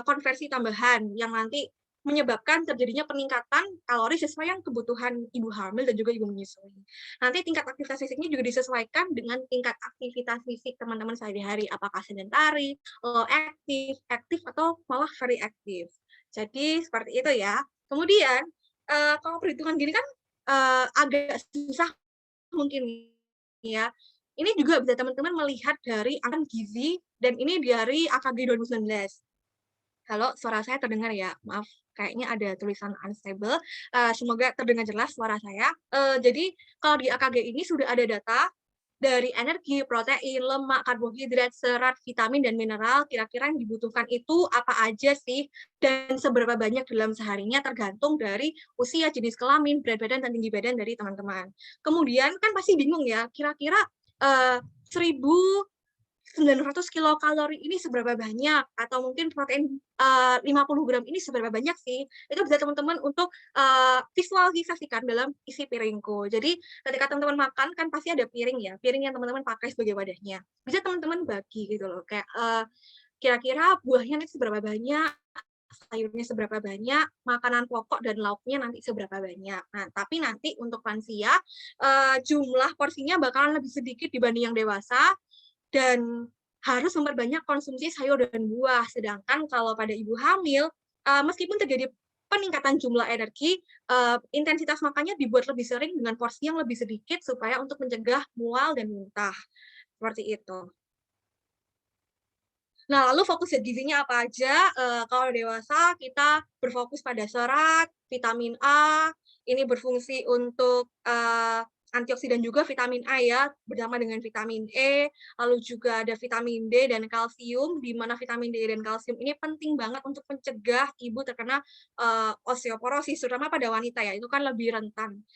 konversi tambahan yang nanti menyebabkan terjadinya peningkatan kalori sesuai yang kebutuhan ibu hamil dan juga ibu menyusui. Nanti tingkat aktivitas fisiknya juga disesuaikan dengan tingkat aktivitas fisik teman-teman sehari-hari, apakah sedentari, low aktif, aktif, atau malah very aktif. Jadi seperti itu ya. Kemudian, kalau perhitungan gini kan agak susah mungkin ya. Ini juga bisa teman-teman melihat dari angka gizi, dan ini dari AKG 2019. Halo, suara saya terdengar ya? Maaf, kayaknya ada tulisan unstable. Semoga terdengar jelas suara saya. Jadi, kalau di AKG ini sudah ada data dari energi, protein, lemak, karbohidrat, serat, vitamin, dan mineral, kira-kira yang dibutuhkan itu apa aja sih, dan seberapa banyak dalam seharinya tergantung dari usia, jenis kelamin, berat badan, dan tinggi badan dari teman-teman. Kemudian, kan pasti bingung ya, kira-kira 1.900 kilokalori ini seberapa banyak, atau mungkin protein 50 gram ini seberapa banyak sih? Itu bisa teman-teman untuk visualisasikan dalam isi piringku. Jadi ketika teman-teman makan kan pasti ada piring ya, piring yang teman-teman pakai sebagai wadahnya. Bisa teman-teman bagi gitu loh, kayak kira-kira buahnya nanti seberapa banyak, sayurnya seberapa banyak, makanan pokok dan lauknya nanti seberapa banyak. Nah, tapi nanti untuk lansia, jumlah porsinya bakalan lebih sedikit dibanding yang dewasa, dan harus memperbanyak konsumsi sayur dan buah. Sedangkan kalau pada ibu hamil, meskipun terjadi peningkatan jumlah energi, intensitas makannya dibuat lebih sering dengan porsi yang lebih sedikit supaya untuk mencegah mual dan muntah. Seperti itu. Nah, lalu fokus zat gizinya apa aja? Kalau dewasa kita berfokus pada serat, vitamin A, ini berfungsi untuk antioksidan juga vitamin A ya, bersama dengan vitamin E, lalu juga ada vitamin D dan kalsium, di mana vitamin D dan kalsium ini penting banget untuk mencegah ibu terkena osteoporosis, terutama pada wanita ya, itu kan lebih rentan.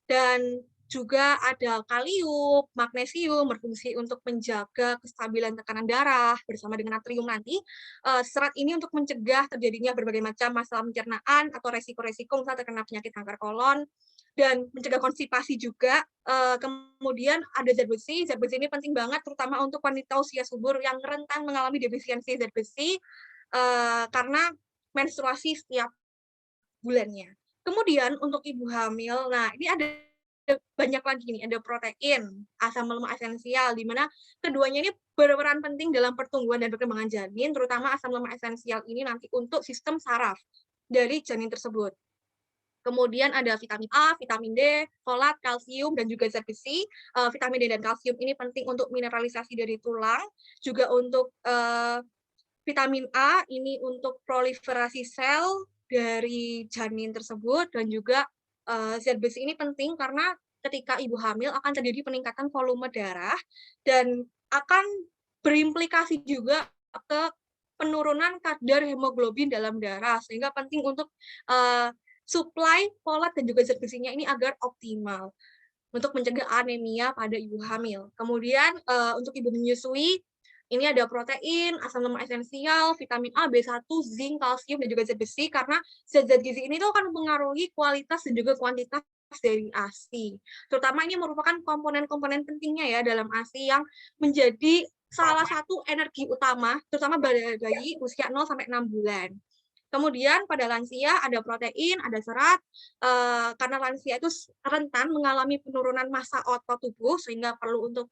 Dan juga ada kalium, magnesium, berfungsi untuk menjaga kestabilan tekanan darah bersama dengan natrium nanti. Serat ini untuk mencegah terjadinya berbagai macam masalah pencernaan atau resiko-resiko misalnya terkena penyakit kanker kolon, dan mencegah konstipasi juga. Kemudian ada zat besi. Zat besi ini penting banget terutama untuk wanita usia subur yang rentan mengalami defisiensi zat besi karena menstruasi setiap bulannya. Kemudian untuk ibu hamil, nah ini ada banyak lagi nih, ada protein, asam lemak esensial, di mana keduanya ini berperan penting dalam pertumbuhan dan perkembangan janin, terutama asam lemak esensial ini nanti untuk sistem saraf dari janin tersebut. Kemudian ada vitamin A, vitamin D, folat, kalsium, dan juga zat besi. Vitamin D dan kalsium ini penting untuk mineralisasi dari tulang, juga untuk vitamin A ini untuk proliferasi sel dari janin tersebut, dan juga zat besi ini penting karena ketika ibu hamil akan terjadi peningkatan volume darah dan akan berimplikasi juga ke penurunan kadar hemoglobin dalam darah, sehingga penting untuk suplai folat dan juga zat besinya ini agar optimal untuk mencegah anemia pada ibu hamil. Kemudian untuk ibu menyusui, ini ada protein, asam lemak esensial, vitamin A, B1, zinc, kalsium, dan juga zat besi, karena zat-zat gizi ini tuh akan mempengaruhi kualitas dan juga kuantitas dari ASI. Terutama ini merupakan komponen-komponen pentingnya ya dalam ASI yang menjadi salah satu energi utama, terutama pada bayi usia 0 sampai 6 bulan. Kemudian pada lansia ada protein, ada serat, karena lansia itu rentan mengalami penurunan massa otot tubuh, sehingga perlu untuk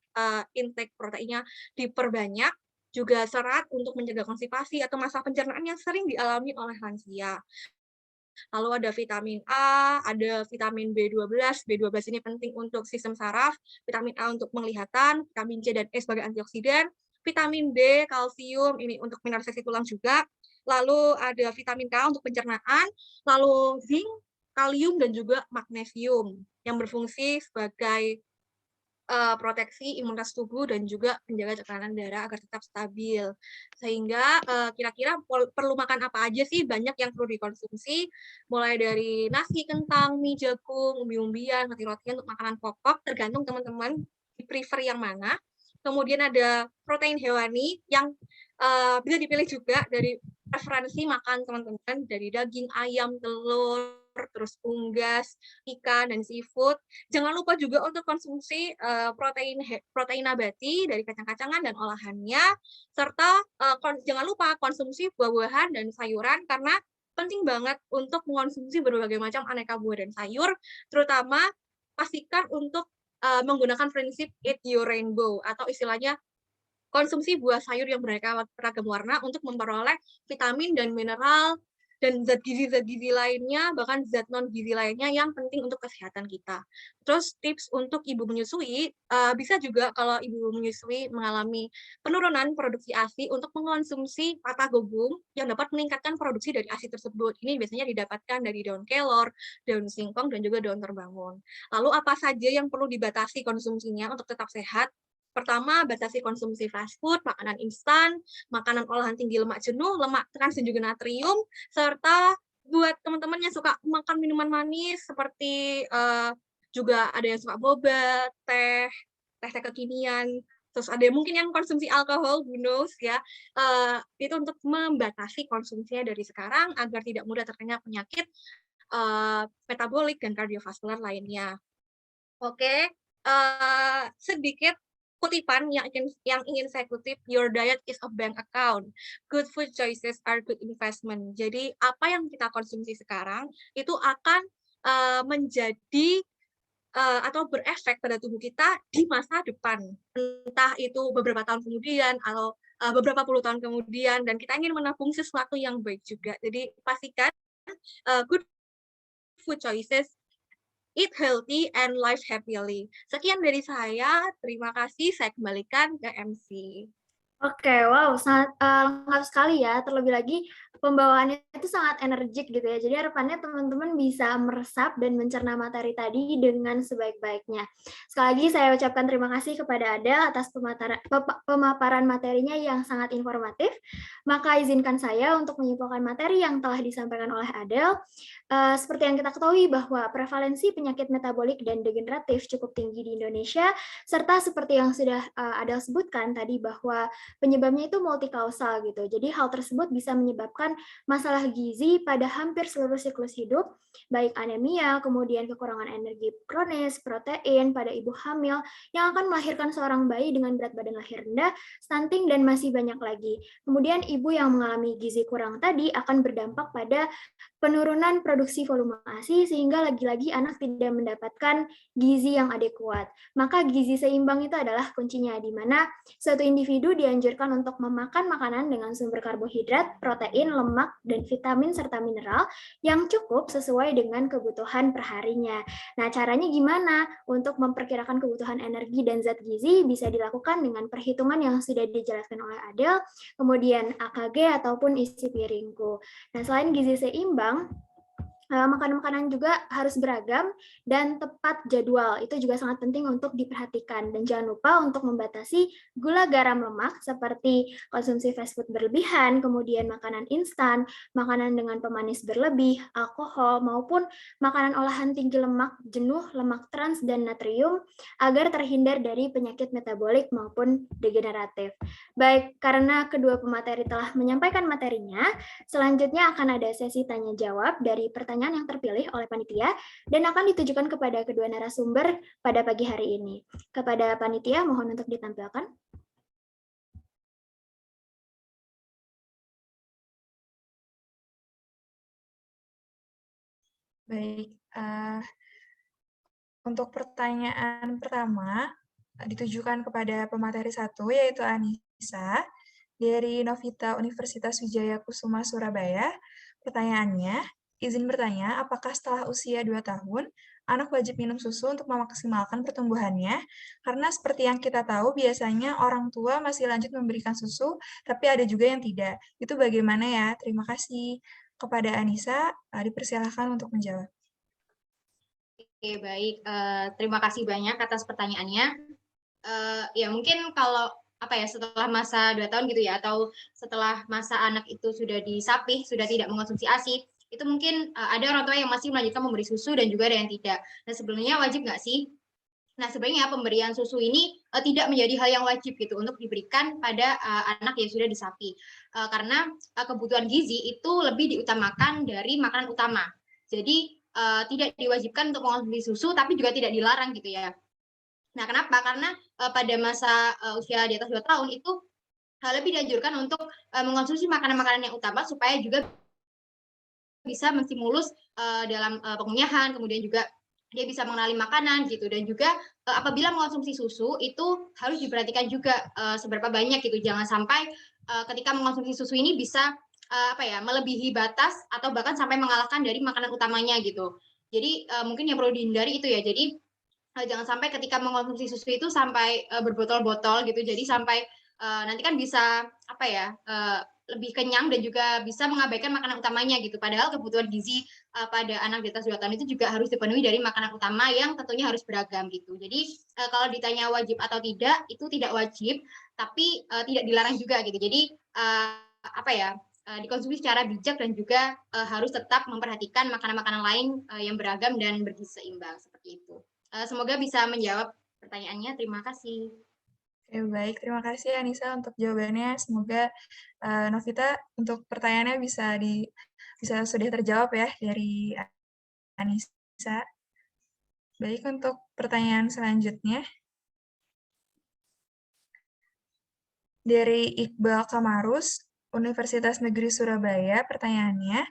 intake proteinnya diperbanyak, juga serat untuk mencegah konstipasi atau masalah pencernaan yang sering dialami oleh lansia. Lalu ada vitamin A, ada vitamin B12. B12 ini penting untuk sistem saraf, vitamin A untuk penglihatan, vitamin C dan E sebagai antioksidan, vitamin D, kalsium, ini untuk mineralisasi tulang juga. Lalu ada vitamin K untuk pencernaan, lalu zinc, kalium, dan juga magnesium yang berfungsi sebagai proteksi imunitas tubuh dan juga menjaga tekanan darah agar tetap stabil. Sehingga kira-kira perlu makan apa aja sih? Banyak yang perlu dikonsumsi, mulai dari nasi, kentang, mie jagung, umbi-umbian, roti-rotian untuk makanan pokok, tergantung teman-teman di prefer yang mana. Kemudian ada protein hewani yang bisa dipilih juga dari preferensi makan teman-teman, dari daging, ayam, telur, terus unggas, ikan, dan seafood. Jangan lupa juga untuk konsumsi protein nabati dari kacang-kacangan dan olahannya, serta jangan lupa konsumsi buah-buahan dan sayuran, karena penting banget untuk mengonsumsi berbagai macam aneka buah dan sayur, terutama pastikan untuk menggunakan prinsip Eat Your Rainbow, atau istilahnya konsumsi buah sayur yang beraneka ragam warna untuk memperoleh vitamin dan mineral dan zat gizi lainnya, bahkan zat non-gizi lainnya yang penting untuk kesehatan kita. Terus tips untuk ibu menyusui, bisa juga kalau ibu menyusui mengalami penurunan produksi ASI untuk mengonsumsi patah gobung yang dapat meningkatkan produksi dari ASI tersebut. Ini biasanya didapatkan dari daun kelor, daun singkong, dan juga daun terbangun. Lalu apa saja yang perlu dibatasi konsumsinya untuk tetap sehat? Pertama, batasi konsumsi fast food, makanan instan, makanan olahan tinggi lemak jenuh, lemak trans, dan juga natrium, serta buat teman-teman yang suka makan minuman manis, seperti juga ada yang suka boba, teh kekinian, terus ada mungkin yang konsumsi alkohol, who knows ya, itu untuk membatasi konsumsinya dari sekarang, agar tidak mudah terkena penyakit metabolik dan kardiovaskular lainnya. Oke, sedikit kutipan yang ingin saya kutip, your diet is a bank account, good food choices are good investment. Jadi apa yang kita konsumsi sekarang itu akan menjadi atau berefek pada tubuh kita di masa depan, entah itu beberapa tahun kemudian atau beberapa puluh tahun kemudian, dan kita ingin menabung sesuatu yang baik juga. Jadi pastikan good food choices, eat healthy and live happily. Sekian dari saya, terima kasih. Saya kembalikan ke MC. Oke, wow, sangat lengkap sekali ya. Terlebih lagi pembawaannya itu sangat energik gitu ya. Jadi harapannya teman-teman bisa meresap dan mencerna materi tadi dengan sebaik-baiknya. Sekali lagi saya ucapkan terima kasih kepada Adel atas pemaparan materinya yang sangat informatif. Maka izinkan saya untuk menyimpulkan materi yang telah disampaikan oleh Adel. Seperti yang kita ketahui bahwa prevalensi penyakit metabolik dan degeneratif cukup tinggi di Indonesia, serta seperti yang sudah Adel sebutkan tadi bahwa penyebabnya itu multikausal gitu. Jadi hal tersebut bisa menyebabkan masalah gizi pada hampir seluruh siklus hidup, baik anemia, kemudian kekurangan energi kronis, protein pada ibu hamil yang akan melahirkan seorang bayi dengan berat badan lahir rendah, stunting, dan masih banyak lagi. Kemudian ibu yang mengalami gizi kurang tadi akan berdampak pada penurunan produksi volume ASI sehingga lagi-lagi anak tidak mendapatkan gizi yang adekuat. Maka gizi seimbang itu adalah kuncinya, di mana suatu individu dianjurkan untuk memakan makanan dengan sumber karbohidrat, protein, lemak, dan vitamin serta mineral yang cukup sesuai dengan kebutuhan perharinya. Nah, caranya gimana? Untuk memperkirakan kebutuhan energi dan zat gizi bisa dilakukan dengan perhitungan yang sudah dijelaskan oleh Adel, kemudian AKG ataupun isi piringku. Nah, selain gizi seimbang, makanan-makanan juga harus beragam dan tepat jadwal. Itu juga sangat penting untuk diperhatikan. Dan jangan lupa untuk membatasi gula, garam, lemak seperti konsumsi fast food berlebihan, kemudian makanan instan, makanan dengan pemanis berlebih, alkohol, maupun makanan olahan tinggi lemak jenuh, lemak trans, dan natrium agar terhindar dari penyakit metabolik maupun degeneratif. Baik, karena kedua pemateri telah menyampaikan materinya, selanjutnya akan ada sesi tanya-jawab dari pertanyaan yang terpilih oleh panitia dan akan ditujukan kepada kedua narasumber pada pagi hari ini. Kepada panitia, mohon untuk ditampilkan. Baik, untuk pertanyaan pertama ditujukan kepada pemateri 1, yaitu Anissa, dari Novita Universitas Wijaya Kusuma, Surabaya. Pertanyaannya, izin bertanya, apakah setelah usia 2 tahun, anak wajib minum susu untuk memaksimalkan pertumbuhannya? Karena seperti yang kita tahu, biasanya orang tua masih lanjut memberikan susu, tapi ada juga yang tidak. Itu bagaimana ya? Terima kasih. Kepada Anissa, dipersilahkan untuk menjawab. Oke, baik. Terima kasih banyak atas pertanyaannya. Ya mungkin kalau apa ya, setelah masa 2 tahun gitu ya, atau setelah masa anak itu sudah disapih, sudah tidak mengonsumsi ASI, itu mungkin ada orang tua yang masih melanjutkan memberi susu dan juga ada yang tidak. Nah, sebelumnya wajib nggak sih? Nah, sebenarnya pemberian susu ini tidak menjadi hal yang wajib gitu untuk diberikan pada anak yang sudah disapi. Karena kebutuhan gizi itu lebih diutamakan dari makanan utama. Jadi tidak diwajibkan untuk mengonsumsi susu, tapi juga tidak dilarang gitu ya. Nah, kenapa? Karena pada masa usia di atas 2 tahun itu lebih dianjurkan untuk mengonsumsi makanan-makanan yang utama supaya juga bisa menstimulus dalam pengunyahan, kemudian juga dia bisa mengenali makanan gitu, dan juga apabila mengonsumsi susu itu harus diperhatikan juga seberapa banyak gitu, jangan sampai ketika mengonsumsi susu ini bisa apa ya, melebihi batas atau bahkan sampai mengalahkan dari makanan utamanya gitu. Jadi mungkin yang perlu dihindari itu ya. Jadi jangan sampai ketika mengkonsumsi susu itu sampai berbotol-botol gitu. Jadi sampai nanti kan bisa apa ya, lebih kenyang dan juga bisa mengabaikan makanan utamanya gitu. Padahal kebutuhan gizi pada anak di atas 2 tahun itu juga harus dipenuhi dari makanan utama yang tentunya harus beragam gitu. Jadi kalau ditanya wajib atau tidak, itu tidak wajib, tapi tidak dilarang juga gitu. Jadi apa ya, dikonsumsi secara bijak dan juga harus tetap memperhatikan makanan-makanan lain yang beragam dan bergizi seimbang seperti itu. Semoga bisa menjawab pertanyaannya. Terima kasih. Oke, baik. Terima kasih Anissa untuk jawabannya. Semoga Novita untuk pertanyaannya bisa sudah terjawab ya dari Anissa. Baik, untuk pertanyaan selanjutnya dari Iqbal Kamarus, Universitas Negeri Surabaya. Pertanyaannya,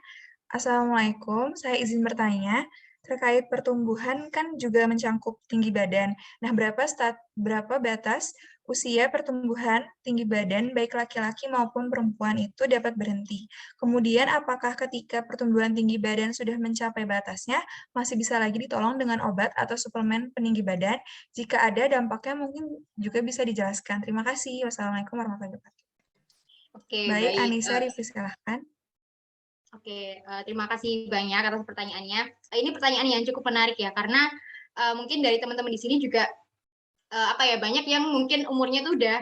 Assalamualaikum, saya izin bertanya, terkait pertumbuhan kan juga mencangkup tinggi badan. Nah, berapa batas usia pertumbuhan tinggi badan baik laki-laki maupun perempuan itu dapat berhenti? Kemudian, apakah ketika pertumbuhan tinggi badan sudah mencapai batasnya, masih bisa lagi ditolong dengan obat atau suplemen peninggi badan? Jika ada, dampaknya mungkin juga bisa dijelaskan. Terima kasih. Wassalamualaikum warahmatullahi wabarakatuh. Oke, Baik, baik. Anissa, dipersilahkan. Oke, terima kasih banyak atas pertanyaannya. Ini pertanyaan yang cukup menarik ya, karena mungkin dari teman-teman di sini juga apa ya, banyak yang mungkin umurnya tuh udah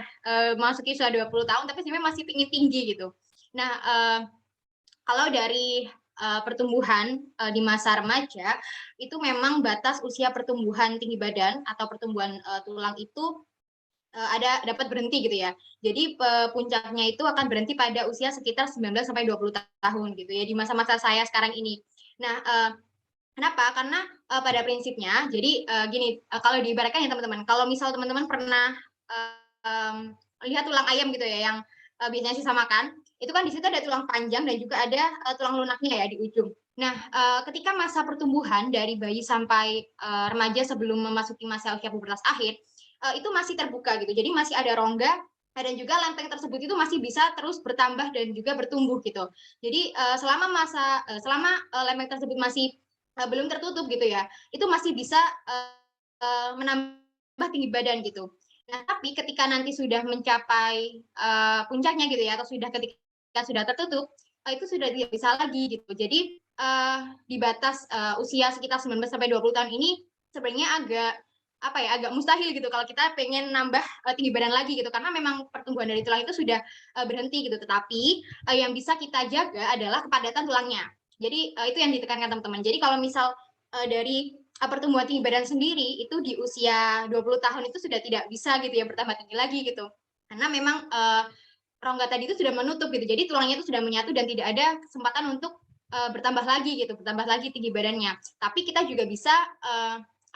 masuki sudah 20 tahun, tapi sebenarnya masih pingin tinggi gitu. Nah, kalau dari pertumbuhan di masa remaja, itu memang batas usia pertumbuhan tinggi badan atau pertumbuhan tulang itu dapat berhenti gitu ya. Jadi puncaknya itu akan berhenti pada usia sekitar 19 sampai 20 tahun gitu ya, di masa-masa saya sekarang ini. Nah, kenapa? Karena pada prinsipnya, jadi gini, kalau diibaratkan ya teman-teman, kalau misal teman-teman pernah lihat tulang ayam gitu ya, yang biasanya sisa makan, itu kan di situ ada tulang panjang dan juga ada tulang lunaknya ya di ujung. Nah, ketika masa pertumbuhan dari bayi sampai remaja sebelum memasuki masa usia pubertas akhir, itu masih terbuka gitu. Jadi masih ada rongga dan juga lempeng tersebut itu masih bisa terus bertambah dan juga bertumbuh gitu. Jadi selama lempeng tersebut masih belum tertutup gitu ya, itu masih bisa menambah tinggi badan gitu. Nah, tapi ketika nanti sudah mencapai puncaknya gitu ya, atau ketika sudah tertutup, itu sudah tidak bisa lagi gitu. Jadi di batas usia sekitar 19 sampai 20 tahun ini sebenarnya agak mustahil gitu kalau kita pengen nambah tinggi badan lagi gitu, karena memang pertumbuhan dari tulang itu sudah berhenti gitu. Tetapi yang bisa kita jaga adalah kepadatan tulangnya. Jadi itu yang ditekankan teman-teman. Jadi kalau misal dari pertumbuhan tinggi badan sendiri itu di usia 20 tahun itu sudah tidak bisa gitu ya bertambah tinggi lagi gitu. Karena memang rongga tadi itu sudah menutup gitu. Jadi tulangnya itu sudah menyatu dan tidak ada kesempatan untuk bertambah lagi tinggi badannya. Tapi kita juga bisa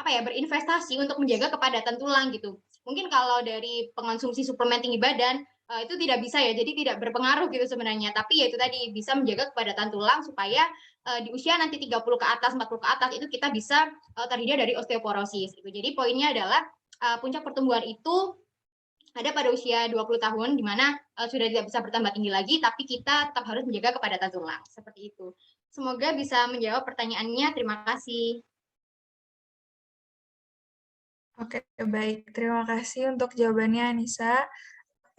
berinvestasi untuk menjaga kepadatan tulang gitu. Mungkin kalau dari pengonsumsi suplemen tinggi badan itu tidak bisa ya, jadi tidak berpengaruh gitu sebenarnya. Tapi ya itu tadi bisa menjaga kepadatan tulang supaya di usia nanti 30 ke atas, 40 ke atas itu kita bisa terhindar dari osteoporosis gitu. Jadi poinnya adalah puncak pertumbuhan itu ada pada usia 20 tahun, di mana sudah tidak bisa bertambah tinggi lagi, tapi kita tetap harus menjaga kepadatan tulang. Seperti itu. Semoga bisa menjawab pertanyaannya. Terima kasih. Oke, baik. Terima kasih untuk jawabannya, Anissa.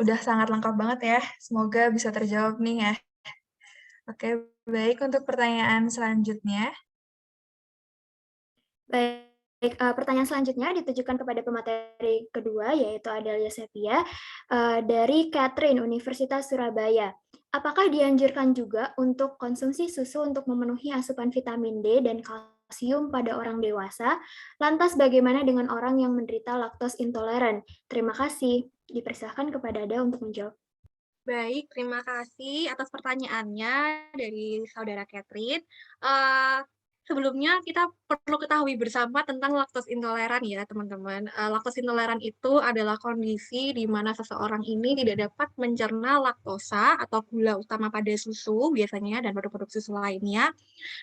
Udah sangat lengkap banget ya. Semoga bisa terjawab nih ya. Oke, baik. Untuk pertanyaan selanjutnya. Baik, pertanyaan selanjutnya ditujukan kepada pemateri kedua, yaitu Adelia Sepia, dari Catherine, Universitas Surabaya. Apakah dianjurkan juga untuk konsumsi susu untuk memenuhi asupan vitamin D dan kalsium pada orang dewasa? Lantas bagaimana dengan orang yang menderita laktos intoleran? Terima kasih. Dipersilahkan kepada Ada untuk menjawab. Baik, terima kasih atas pertanyaannya dari Saudara Catherine. Sebelumnya kita perlu ketahui bersama tentang laktos intoleran ya teman-teman. Laktos intoleran itu adalah kondisi di mana seseorang ini tidak dapat mencerna laktosa atau gula utama pada susu biasanya dan produk-produk susu lainnya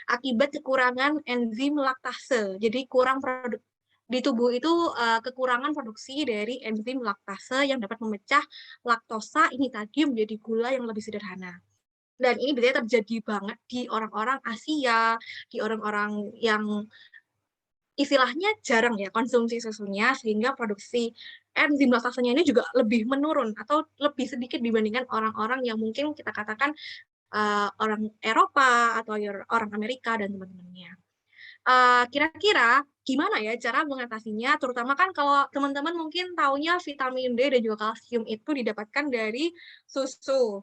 akibat kekurangan enzim laktase. Jadi kurang produk di tubuh itu kekurangan produksi dari enzim laktase yang dapat memecah laktosa ini tadi menjadi gula yang lebih sederhana. Dan ini biasanya terjadi banget di orang-orang Asia, di orang-orang yang istilahnya jarang ya konsumsi susunya, sehingga produksi enzim laktasenya ini juga lebih menurun atau lebih sedikit dibandingkan orang-orang yang mungkin kita katakan orang Eropa atau orang Amerika dan teman-temannya. Kira-kira gimana ya cara mengatasinya, terutama kan kalau teman-teman mungkin taunya vitamin D dan juga kalsium itu didapatkan dari susu.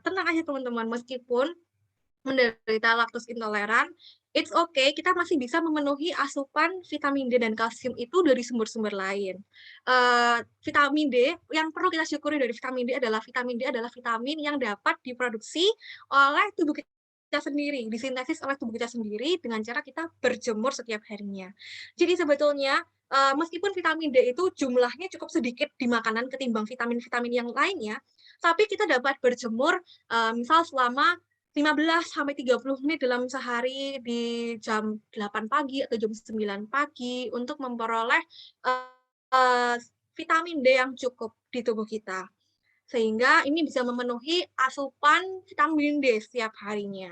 Tenang aja teman-teman, meskipun menderita laktos intoleran, it's okay, kita masih bisa memenuhi asupan vitamin D dan kalsium itu dari sumber-sumber lain. Vitamin D, yang perlu kita syukuri dari vitamin D adalah vitamin yang dapat diproduksi oleh tubuh kita sendiri, disintesis oleh tubuh kita sendiri dengan cara kita berjemur setiap harinya. Jadi sebetulnya meskipun vitamin D itu jumlahnya cukup sedikit di makanan ketimbang vitamin-vitamin yang lainnya, tapi kita dapat berjemur misal selama 15-30 menit dalam sehari di jam 8 pagi atau jam 9 pagi untuk memperoleh vitamin D yang cukup di tubuh kita. Sehingga ini bisa memenuhi asupan vitamin D setiap harinya.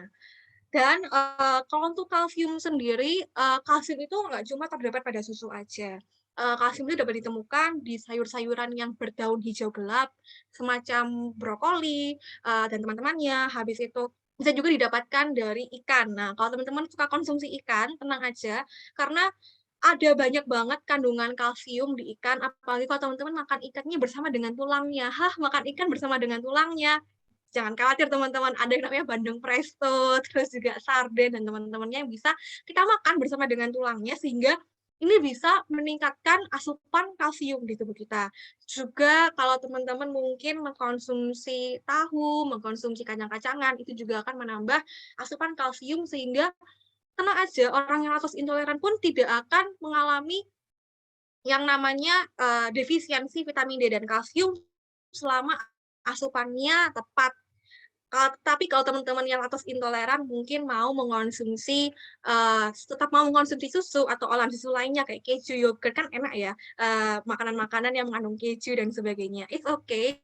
Dan kalau untuk kalsium sendiri, kalsium itu nggak cuma terdapat pada susu aja. Kalsium itu dapat ditemukan di sayur-sayuran yang berdaun hijau gelap, semacam brokoli dan teman-temannya. Habis itu bisa juga didapatkan dari ikan. Nah, kalau teman-teman suka konsumsi ikan, tenang aja, karena ada banyak banget kandungan kalsium di ikan, apalagi kalau teman-teman makan ikannya bersama dengan tulangnya. Hah, makan ikan bersama dengan tulangnya? Jangan khawatir teman-teman, ada yang namanya bandeng presto, terus juga sarden dan teman-temannya yang bisa kita makan bersama dengan tulangnya, sehingga ini bisa meningkatkan asupan kalsium di tubuh kita. Juga kalau teman-teman mungkin mengkonsumsi tahu, mengkonsumsi kacang-kacangan, itu juga akan menambah asupan kalsium, sehingga tenang aja, orang yang laktos intoleran pun tidak akan mengalami yang namanya defisiensi vitamin D dan kalsium selama asupannya tepat. Tapi kalau teman-teman yang laktos intoleran mungkin mau mengonsumsi tetap mau mengonsumsi susu atau olahan susu lainnya kayak keju, yogurt, kan enak ya, makanan-makanan yang mengandung keju dan sebagainya. It's okay,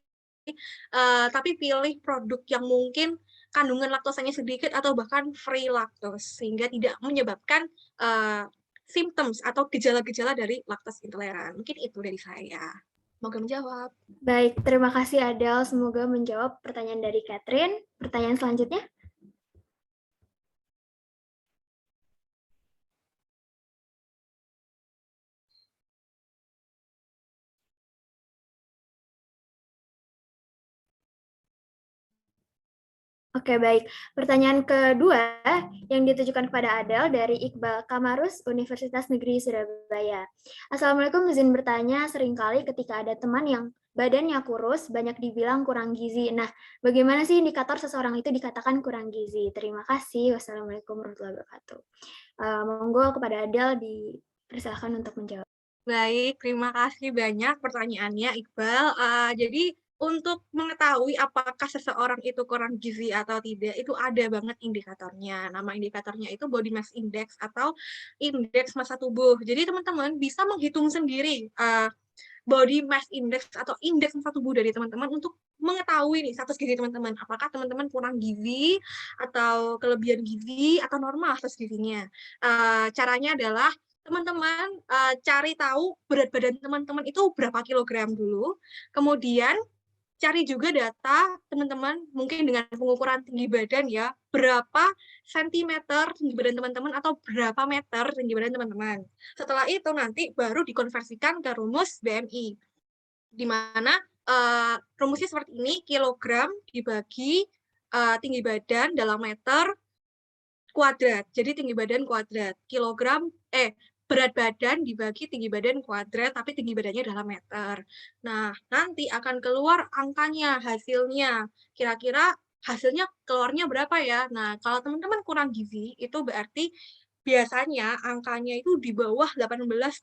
tapi pilih produk yang mungkin kandungan laktosanya sedikit atau bahkan free lactose, sehingga tidak menyebabkan symptoms atau gejala-gejala dari laktos intoleran. Mungkin itu dari saya. Semoga menjawab. Baik, terima kasih Adel. Semoga menjawab pertanyaan dari Catherine. Pertanyaan selanjutnya. Oke, baik. Pertanyaan kedua yang ditujukan kepada Adel dari Iqbal Kamarus, Universitas Negeri Surabaya. Assalamualaikum, izin bertanya, seringkali ketika ada teman yang badannya kurus, banyak dibilang kurang gizi. Nah, bagaimana sih indikator seseorang itu dikatakan kurang gizi? Terima kasih. Wassalamualaikum warahmatullahi wabarakatuh. Monggo kepada Adel dipersilakan untuk menjawab. Baik, terima kasih banyak pertanyaannya, Iqbal. Jadi, untuk mengetahui apakah seseorang itu kurang gizi atau tidak, itu ada banget indikatornya. Nama indikatornya itu body mass index atau indeks massa tubuh. Jadi, teman-teman bisa menghitung sendiri body mass index atau indeks massa tubuh dari teman-teman untuk mengetahui nih status gizi teman-teman. Apakah teman-teman kurang gizi atau kelebihan gizi atau normal status gizinya. Caranya adalah teman-teman cari tahu berat badan teman-teman itu berapa kilogram dulu, kemudian cari juga data teman-teman mungkin dengan pengukuran tinggi badan ya, berapa sentimeter tinggi badan teman-teman atau berapa meter tinggi badan teman-teman. Setelah itu nanti baru dikonversikan ke rumus BMI, di mana rumusnya seperti ini, kilogram dibagi tinggi badan dalam meter kuadrat. Jadi tinggi badan kuadrat. Berat badan dibagi tinggi badan kuadrat, tapi tinggi badannya dalam meter. Nah, nanti akan keluar angkanya, hasilnya. Kira-kira hasilnya keluarnya berapa ya? Nah, kalau teman-teman kurang gizi, itu berarti biasanya angkanya itu di bawah 18,5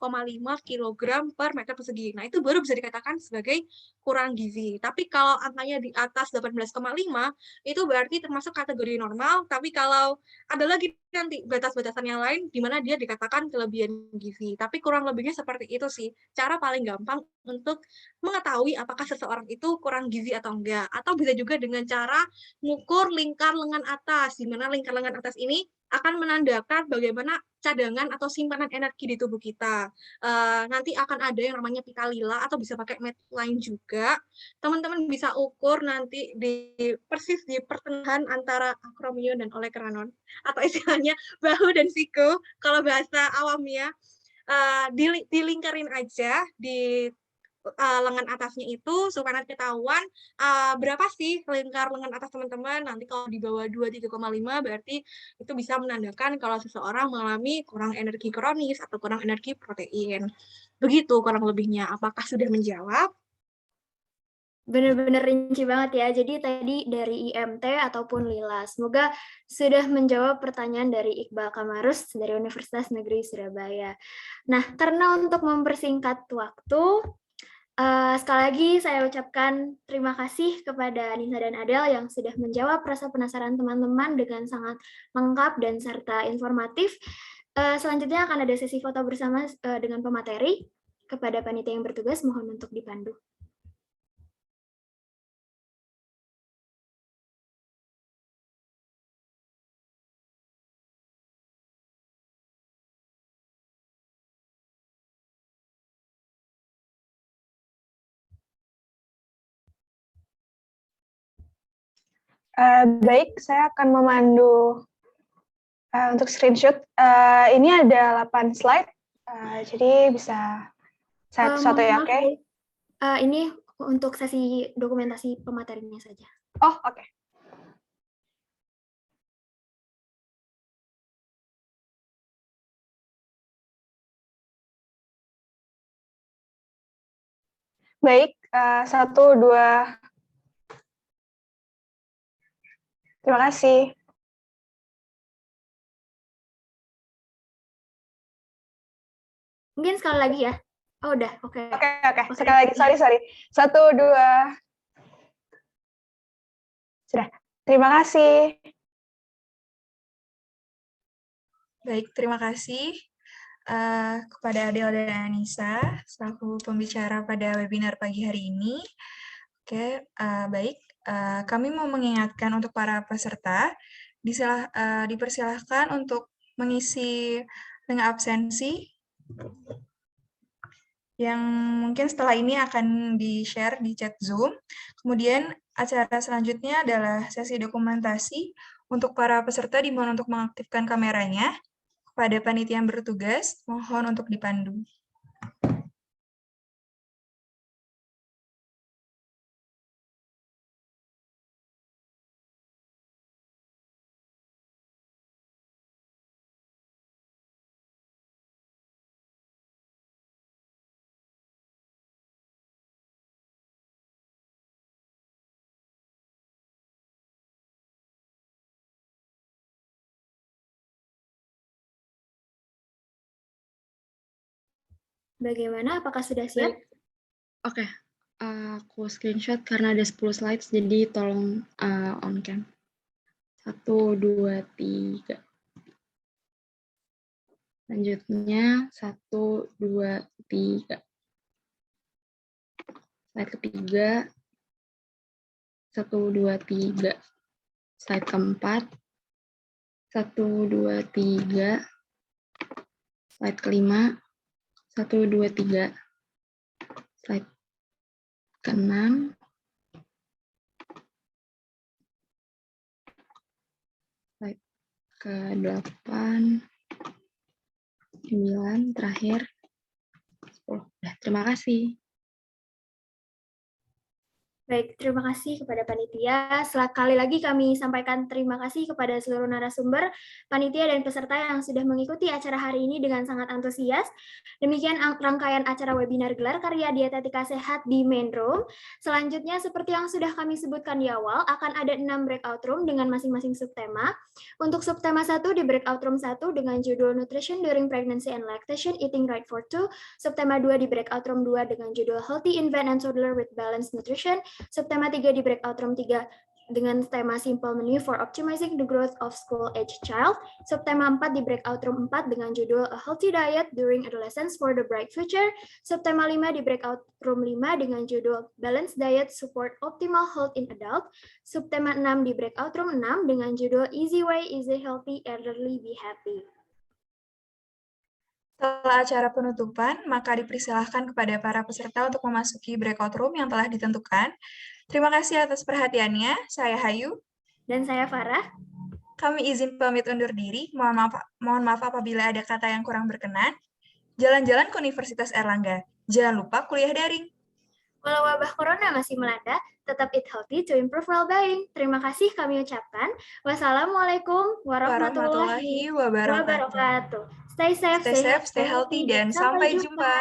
kg per meter persegi. Nah, itu baru bisa dikatakan sebagai kurang gizi. Tapi kalau angkanya di atas 18,5, itu berarti termasuk kategori normal. Tapi kalau ada lagi nanti batas-batasan yang lain di mana dia dikatakan kelebihan gizi. Tapi kurang lebihnya seperti itu sih. Cara paling gampang untuk mengetahui apakah seseorang itu kurang gizi atau enggak. Atau bisa juga dengan cara mengukur lingkar lengan atas, di mana lingkar lengan atas ini akan menandakan bagaimana cadangan atau simpanan energi di tubuh kita. Nanti akan ada yang namanya pita lila atau bisa pakai Medline juga. Teman-teman bisa ukur nanti persis di pertengahan antara akromion dan olecranon, atau istilahnya bahu dan siku kalau bahasa awamnya. Dilingkarin aja di lengan atasnya itu supaya nanti ketahuan berapa sih lingkar lengan atas teman-teman. Nanti kalau di bawah 23,5 berarti itu bisa menandakan kalau seseorang mengalami kurang energi kronis atau kurang energi protein. Begitu kurang lebihnya. Apakah sudah menjawab? Benar-benar rinci banget ya. Jadi tadi dari IMT ataupun Lila. Semoga sudah menjawab pertanyaan dari Iqbal Kamarus dari Universitas Negeri Surabaya. Nah, karena untuk mempersingkat waktu, sekali lagi saya ucapkan terima kasih kepada Nisa dan Adel yang sudah menjawab rasa penasaran teman-teman dengan sangat lengkap dan serta informatif. Selanjutnya akan ada sesi foto bersama dengan pemateri. Kepada panitia yang bertugas, mohon untuk dipandu. Baik, saya akan memandu untuk screenshot. Ini ada 8 slide, jadi bisa satu-satu ya, oke? Ini untuk sesi dokumentasi pematerinya saja. Oh, oke. Baik, 1, 2. Terima kasih. Mungkin sekali lagi ya. Oh, udah, oke. Oke. Sekali lagi, sorry. 1, 2. Sudah. Terima kasih. Baik, terima kasih kepada Adel dan Anissa selaku pembicara pada webinar pagi hari ini. Oke, baik. Kami mau mengingatkan untuk para peserta, dipersilahkan untuk mengisi link absensi yang mungkin setelah ini akan di-share di chat Zoom. Kemudian acara selanjutnya adalah sesi dokumentasi. Untuk para peserta dimohon untuk mengaktifkan kameranya. Kepada panitia yang bertugas, mohon untuk dipandu. Bagaimana? Apakah sudah siap? Oke. Aku screenshot karena ada 10 slides, jadi tolong on cam. 1, 2, 3. Selanjutnya 1, 2, 3. slide ketiga, 1, 2, 3, slide keempat, 1, 2, 3, slide kelima, 1, 2, 3, slide keenam, slide ke-8, 9, terakhir 10. Terima kasih. Baik, terima kasih kepada panitia. Sekali lagi kami sampaikan terima kasih kepada seluruh narasumber, panitia, dan peserta yang sudah mengikuti acara hari ini dengan sangat antusias. Demikian rangkaian acara webinar gelar karya dietetika sehat di main room. Selanjutnya, seperti yang sudah kami sebutkan di awal, akan ada 6 breakout room dengan masing-masing subtema. Untuk subtema 1 di breakout room 1 dengan judul Nutrition During Pregnancy and Lactation, Eating Right for Two. Subtema 2 di breakout room 2 dengan judul Healthy Infant and Toddler with Balanced Nutrition. Subtema 3 di breakout room 3 dengan tema Simple Menu for Optimizing the Growth of School Age Child. Subtema 4 di breakout room 4 dengan judul A Healthy Diet During Adolescence for the Bright Future. Subtema 5 di breakout room 5 dengan judul Balanced Diet Support Optimal Health in Adult. Subtema 6 di breakout room 6 dengan judul Easy Way, Easy Healthy, Elderly Be Happy. Setelah acara penutupan, maka dipersilahkan kepada para peserta untuk memasuki breakout room yang telah ditentukan. Terima kasih atas perhatiannya. Saya Hayu. Dan saya Farah. Kami izin pamit undur diri. Mohon maaf apabila ada kata yang kurang berkenan. Jalan-jalan ke Universitas Erlangga. Jangan lupa kuliah daring. Walau wabah corona masih melanda, tetap eat healthy to improve well-being. Terima kasih kami ucapkan. Wassalamualaikum warahmatullahi wabarakatuh. Stay safe, stay healthy, dan sampai jumpa.